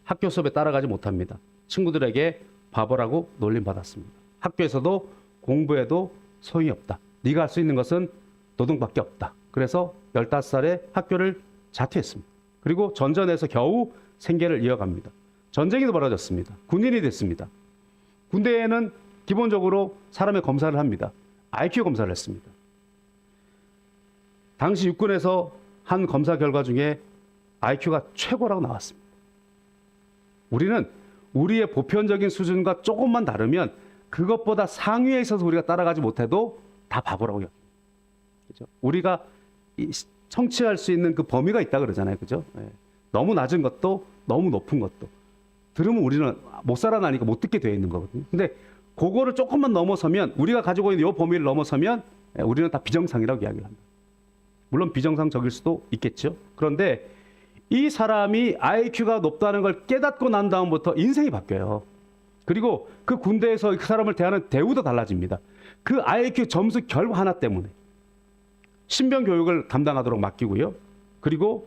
학교 수업에 따라가지 못합니다. 친구들에게 바보라고 놀림받았습니다. 학교에서도 공부에도 소용이 없다. 네가 할 수 있는 것은 노동밖에 없다. 그래서 15살에 학교를 자퇴했습니다. 그리고 전전에서 겨우 생계를 이어갑니다. 전쟁이 벌어졌습니다. 군인이 됐습니다. 군대에는 기본적으로 사람의 검사를 합니다. IQ 검사를 했습니다. 당시 육군에서 한 검사 결과 중에 IQ가 최고라고 나왔습니다. 우리는 우리의 보편적인 수준과 조금만 다르면 그것보다 상위에 있어서 우리가 따라가지 못해도 다 바보라고 여깁니다. 그죠? 우리가 성취할 수 있는 그 범위가 있다 그러잖아요. 그죠? 너무 낮은 것도 너무 높은 것도. 들으면 우리는 못 살아나니까 못 듣게 되어 있는 거거든요. 근데 그거를 조금만 넘어서면, 우리가 가지고 있는 이 범위를 넘어서면 우리는 다 비정상이라고 이야기를 합니다. 물론 비정상적일 수도 있겠죠. 그런데 이 사람이 IQ가 높다는 걸 깨닫고 난 다음부터 인생이 바뀌어요. 그리고 그 군대에서 그 사람을 대하는 대우도 달라집니다. 그 IQ 점수 결과 하나 때문에 신병 교육을 담당하도록 맡기고요. 그리고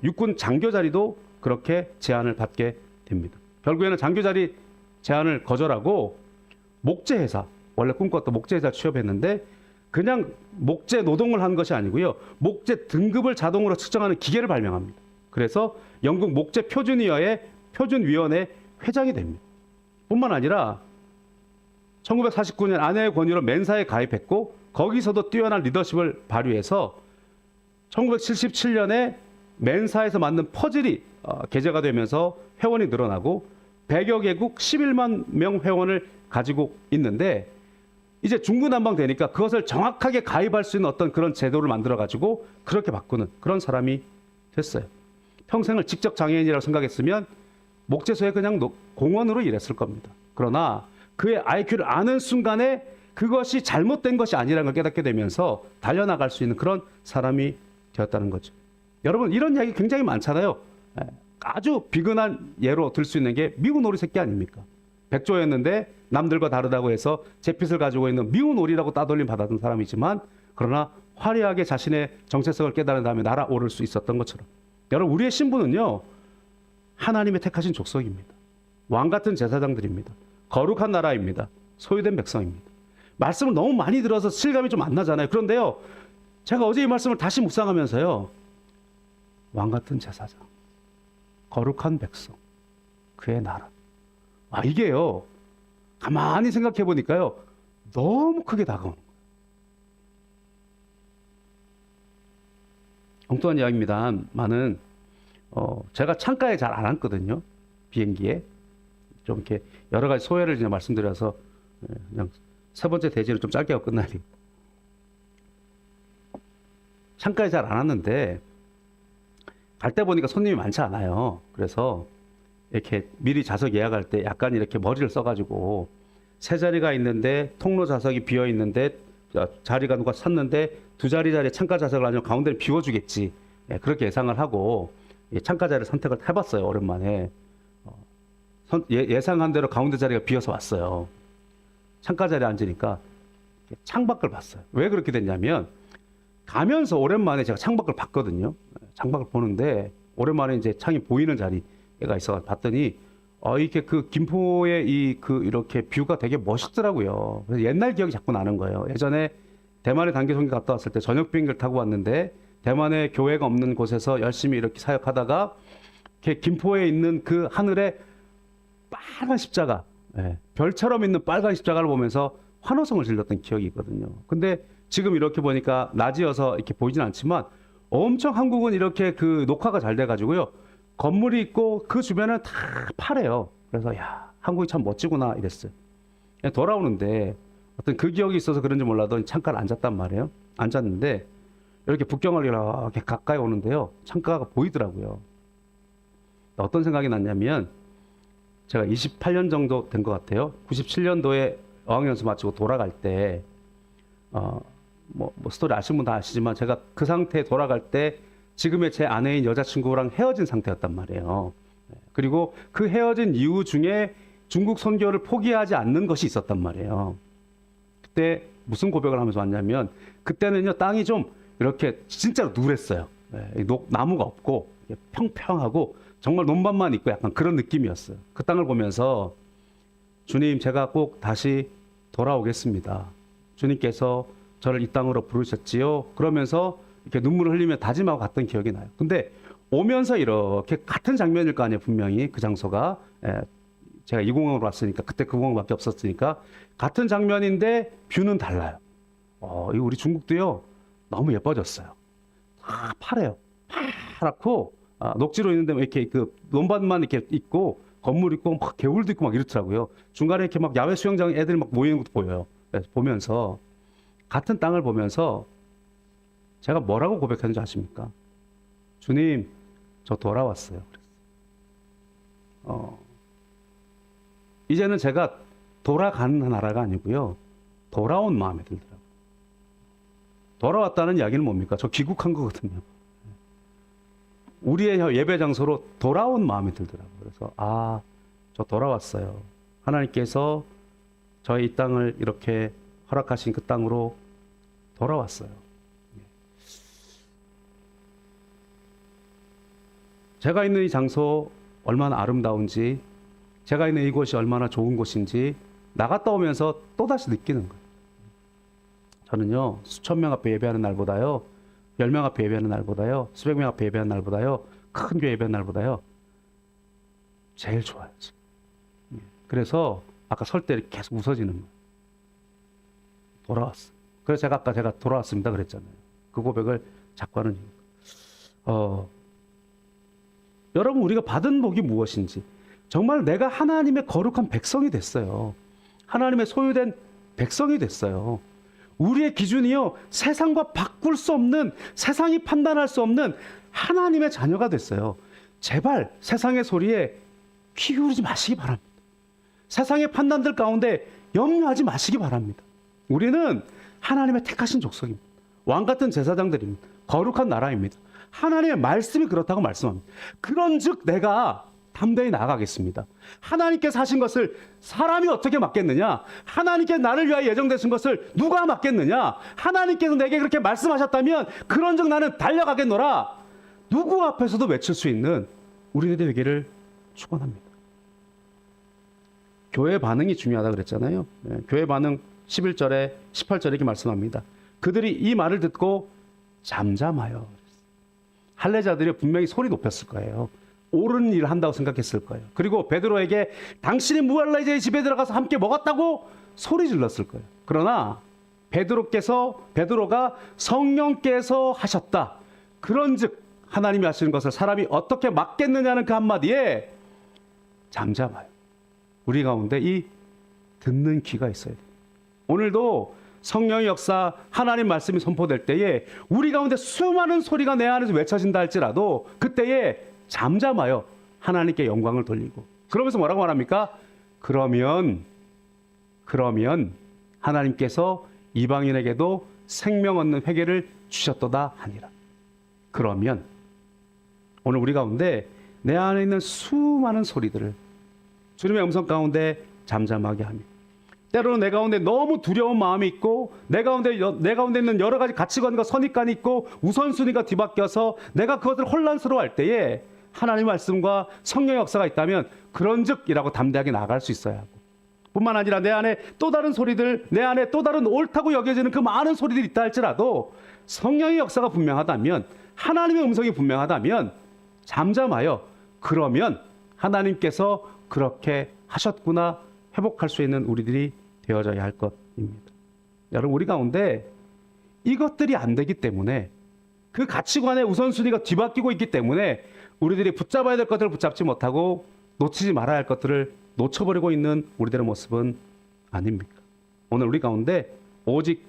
육군 장교 자리도 그렇게 제안을 받게 됩니다. 결국에는 장교 자리 제안을 거절하고 목재회사, 원래 꿈꿨던 목재회사 취업했는데 그냥 목재 노동을 한 것이 아니고요. 목재 등급을 자동으로 측정하는 기계를 발명합니다. 그래서 영국 목재 표준위원회 회장이 됩니다. 뿐만 아니라 1949년 아내의 권유로 맨사에 가입했고 거기서도 뛰어난 리더십을 발휘해서 1977년에 맨사에서 만든 퍼즐이 게재가 되면서 회원이 늘어나고 100여 개국 11만 명 회원을 가지고 있는데, 이제 중구난방 되니까 그것을 정확하게 가입할 수 있는 어떤 그런 제도를 만들어 가지고 그렇게 바꾸는 그런 사람이 됐어요. 평생을 직접 장애인이라고 생각했으면 목재소에 그냥 공원으로 일했을 겁니다. 그러나 그의 IQ를 아는 순간에 그것이 잘못된 것이 아니라는 걸 깨닫게 되면서 달려나갈 수 있는 그런 사람이 되었다는 거죠. 여러분, 이런 이야기 굉장히 많잖아요. 아주 비근한 예로 들 수 있는 게 미운 오리 새끼 아닙니까? 백조였는데 남들과 다르다고 해서 제핏을 가지고 있는 미운 오리라고 따돌림 받았던 사람이지만, 그러나 화려하게 자신의 정체성을 깨달은 다음에 날아오를 수 있었던 것처럼, 여러분, 우리의 신분은요, 하나님의 택하신 족속입니다. 왕 같은 제사장들입니다. 거룩한 나라입니다. 소유된 백성입니다. 말씀을 너무 많이 들어서 실감이 좀 안 나잖아요. 그런데요, 제가 어제 이 말씀을 다시 묵상하면서요, 왕 같은 제사장, 거룩한 백성, 그의 나라. 이게요, 가만히 생각해 보니까요, 너무 크게 다가오는 거예요. 엉뚱한 이야기입니다만은 제가 창가에 잘 안 앉거든요. 비행기에 좀 이렇게 여러 가지 소회를 그냥 말씀드려서 그냥 세 번째 대지를 좀 짧게 하고 끝나리. 창가에 잘 안 앉는데 갈 때 보니까 손님이 많지 않아요. 그래서 이렇게 미리 좌석 예약할 때 약간 이렇게 머리를 써가지고 세 자리가 있는데 통로 좌석이 비어 있는데 자리가 누가 찼는데 두 자리에 창가 좌석을 하면 가운데를 비워주겠지. 그렇게 예상을 하고 창가 자리를 선택을 해봤어요. 오랜만에 예상한 대로 가운데 자리가 비어서 왔어요. 창가 자리에 앉으니까 창밖을 봤어요. 왜 그렇게 됐냐면, 가면서 오랜만에 제가 창밖을 봤거든요. 창밖을 보는데 오랜만에 이제 창이 보이는 자리가 있어 봤더니 이렇게 그 김포의 이렇게 뷰가 되게 멋있더라고요. 그래서 옛날 기억이 자꾸 나는 거예요. 예전에 대만에 단기 선교 갔다 왔을 때 저녁 비행기를 타고 왔는데, 대만에 교회가 없는 곳에서 열심히 이렇게 사역하다가 이렇게 김포에 있는 그 하늘에 빨간 십자가, 별처럼 있는 빨간 십자가를 보면서 환호성을 질렀던 기억이 있거든요. 근데 지금 이렇게 보니까 낮이어서 이렇게 보이진 않지만 엄청 한국은 이렇게 그 녹화가 잘 돼가지고요, 건물이 있고 그 주변은 다 파래요. 그래서 야, 한국이 참 멋지구나 이랬어요. 돌아오는데 어떤 그 기억이 있어서 그런지 몰라도 창가를 앉았단 말이에요. 앉았는데 이렇게 북경을 이렇게 가까이 오는데요, 창가가 보이더라고요. 어떤 생각이 났냐면, 제가 28년 정도 된 것 같아요. 97년도에 어학연수 마치고 돌아갈 때 스토리 아시는 분 다 아시지만, 제가 그 상태에 돌아갈 때 지금의 제 아내인 여자친구랑 헤어진 상태였단 말이에요. 그리고 그 헤어진 이유 중에 중국 선교를 포기하지 않는 것이 있었단 말이에요. 그때 무슨 고백을 하면서 왔냐면, 그때는요, 땅이 좀 이렇게 진짜로 누랬어요. 나무가 없고 평평하고 정말 논밭만 있고 약간 그런 느낌이었어요. 그 땅을 보면서, 주님, 제가 꼭 다시 돌아오겠습니다. 주님께서 저를 이 땅으로 부르셨지요. 그러면서 이렇게 눈물을 흘리며 다짐하고 갔던 기억이 나요. 근데 오면서 이렇게 같은 장면일 거 아니에요, 분명히. 그 장소가. 제가 이 공항으로 왔으니까, 그때 그 공항밖에 없었으니까 같은 장면인데 뷰는 달라요. 이 우리 중국도요, 너무 예뻐졌어요. 다 파래요. 파랗고 녹지로 있는데 이렇게 그 논밭만 이렇게 있고 건물 있고 막 개울도 있고 막 이렇더라고요. 중간에 이렇게 막 야외 수영장 애들 막 모이는 것도 보여요. 보면서, 같은 땅을 보면서 제가 뭐라고 고백했는지 아십니까? 주님, 저 돌아왔어요. 이제는 제가 돌아가는 나라가 아니고요, 돌아온 마음에 들더라고요. 돌아왔다는 이야기는 뭡니까? 저 귀국한 거거든요. 우리의 예배 장소로 돌아온 마음이 들더라고요. 그래서 저 돌아왔어요. 하나님께서 저의 이 땅을 이렇게 허락하신 그 땅으로 돌아왔어요. 제가 있는 이 장소 얼마나 아름다운지, 제가 있는 이곳이 얼마나 좋은 곳인지 나갔다 오면서 또다시 느끼는 거예요. 저는요, 수천 명 앞에 예배하는 날보다요, 10명 앞에 예배하는 날보다요, 수백 명 앞에 예배하는 날보다요, 큰 교회 예배하는 날보다요, 제일 좋아요. 그래서 아까 설 때 계속 웃어지는 거예요. 돌아왔어. 그래서 제가 돌아왔습니다 그랬잖아요. 그 고백을 자꾸 하는 이유. 여러분, 우리가 받은 복이 무엇인지, 정말 내가 하나님의 거룩한 백성이 됐어요. 하나님의 소유된 백성이 됐어요. 우리의 기준이요, 세상과 바꿀 수 없는, 세상이 판단할 수 없는 하나님의 자녀가 됐어요. 제발 세상의 소리에 귀 기울이지 마시기 바랍니다. 세상의 판단들 가운데 염려하지 마시기 바랍니다. 우리는 하나님의 택하신 족속입니다. 왕같은 제사장들입니다. 거룩한 나라입니다. 하나님의 말씀이 그렇다고 말씀합니다. 그런즉 내가 담대히 나아가겠습니다. 하나님께서 하신 것을 사람이 어떻게 맡겠느냐? 하나님께서 나를 위하여 예정되신 것을 누가 맡겠느냐? 하나님께서 내게 그렇게 말씀하셨다면 그런즉 나는 달려가겠노라. 누구 앞에서도 외칠 수 있는 우리들이 되기를 축원합니다. 교회 반응이 중요하다 그랬잖아요. 네, 교회 반응 11절에 18절에 이렇게 말씀합니다. 그들이 이 말을 듣고 잠잠하여. 할례자들이 분명히 소리 높였을 거예요. 옳은 일을 한다고 생각했을 거예요. 그리고 베드로에게 당신이 무할례자의 집에 들어가서 함께 먹었다고 소리 질렀을 거예요. 그러나 베드로가 성령께서 하셨다, 그런즉 하나님이 하시는 것을 사람이 어떻게 막겠느냐는 그 한마디에 잠잠하여. 우리 가운데 이 듣는 귀가 있어야 돼요. 오늘도 성령의 역사, 하나님 말씀이 선포될 때에 우리 가운데 수많은 소리가 내 안에서 외쳐진다 할지라도 그때에 잠잠하여 하나님께 영광을 돌리고, 그러면서 뭐라고 말합니까? 그러면 하나님께서 이방인에게도 생명 얻는 회개를 주셨도다 하니라. 그러면 오늘 우리 가운데 내 안에 있는 수많은 소리들을 주님의 음성 가운데 잠잠하게 합니다. 때로는 내 가운데 너무 두려운 마음이 있고, 내 가운데 있는 여러 가지 가치관과 선입관이 있고 우선순위가 뒤바뀌어서 내가 그것을 혼란스러워할 때에 하나님의 말씀과 성령의 역사가 있다면 그런즉이라고 담대하게 나아갈 수 있어야 하고, 뿐만 아니라 내 안에 또 다른 소리들, 내 안에 또 다른 옳다고 여겨지는 그 많은 소리들이 있다 할지라도 성령의 역사가 분명하다면, 하나님의 음성이 분명하다면 잠잠하여 그러면 하나님께서 그렇게 하셨구나 회복할 수 있는 우리들이 되어져야 할 것입니다. 여러분, 우리 가운데 이것들이 안 되기 때문에, 그 가치관의 우선순위가 뒤바뀌고 있기 때문에 우리들이 붙잡아야 될 것들을 붙잡지 못하고 놓치지 말아야 할 것들을 놓쳐버리고 있는 우리들의 모습은 아닙니까? 오늘 우리 가운데 오직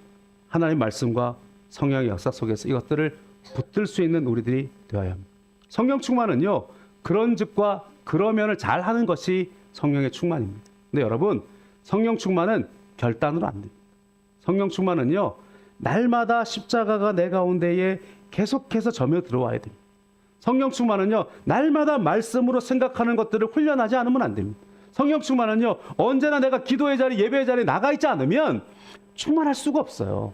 하나님 말씀과 성령의 역사 속에서 이것들을 붙들 수 있는 우리들이 되어야 합니다. 성령 충만은요, 그런즉과 그러면을 잘 하는 것이 성령의 충만입니다. 근데 여러분, 성령 충만은 결단으로 안 됩니다. 성령 충만은요, 날마다 십자가가 내 가운데에 계속해서 점여 들어와야 됩니다. 성령 충만은요, 날마다 말씀으로 생각하는 것들을 훈련하지 않으면 안 됩니다. 성령 충만은요, 언제나 내가 기도의 자리, 예배의 자리에 나가 있지 않으면 충만할 수가 없어요.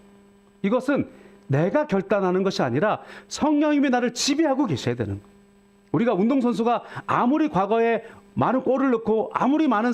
이것은 내가 결단하는 것이 아니라 성령님이 나를 지배하고 계셔야 되는 거예요. 우리가 운동선수가 아무리 과거에 많은 골을 넣고 아무리 많은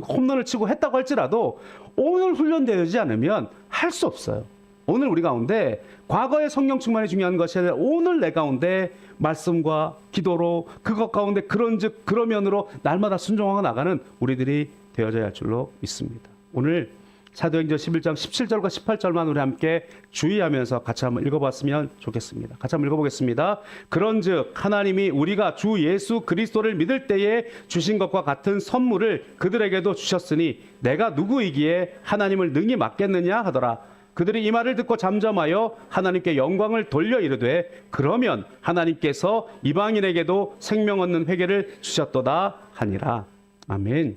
홈런을 치고 했다고 할지라도 오늘 훈련되지 않으면 할 수 없어요. 오늘 우리 가운데 과거의 성령 충만이 중요한 것이 아니라 오늘 내 가운데 말씀과 기도로 그것 가운데 그런즉 그러면으로 날마다 순종하고 나가는 우리들이 되어져야 할 줄로 믿습니다. 오늘 사도행전 11장 17절과 18절만 우리 함께 주의하면서 같이 한번 읽어봤으면 좋겠습니다. 같이 한번 읽어보겠습니다. 그런즉 하나님이 우리가 주 예수 그리스도를 믿을 때에 주신 것과 같은 선물을 그들에게도 주셨으니 내가 누구이기에 하나님을 능히 맡겠느냐 하더라. 그들이 이 말을 듣고 잠잠하여 하나님께 영광을 돌려 이르되 그러면 하나님께서 이방인에게도 생명 얻는 회개를 주셨도다 하니라. 아멘.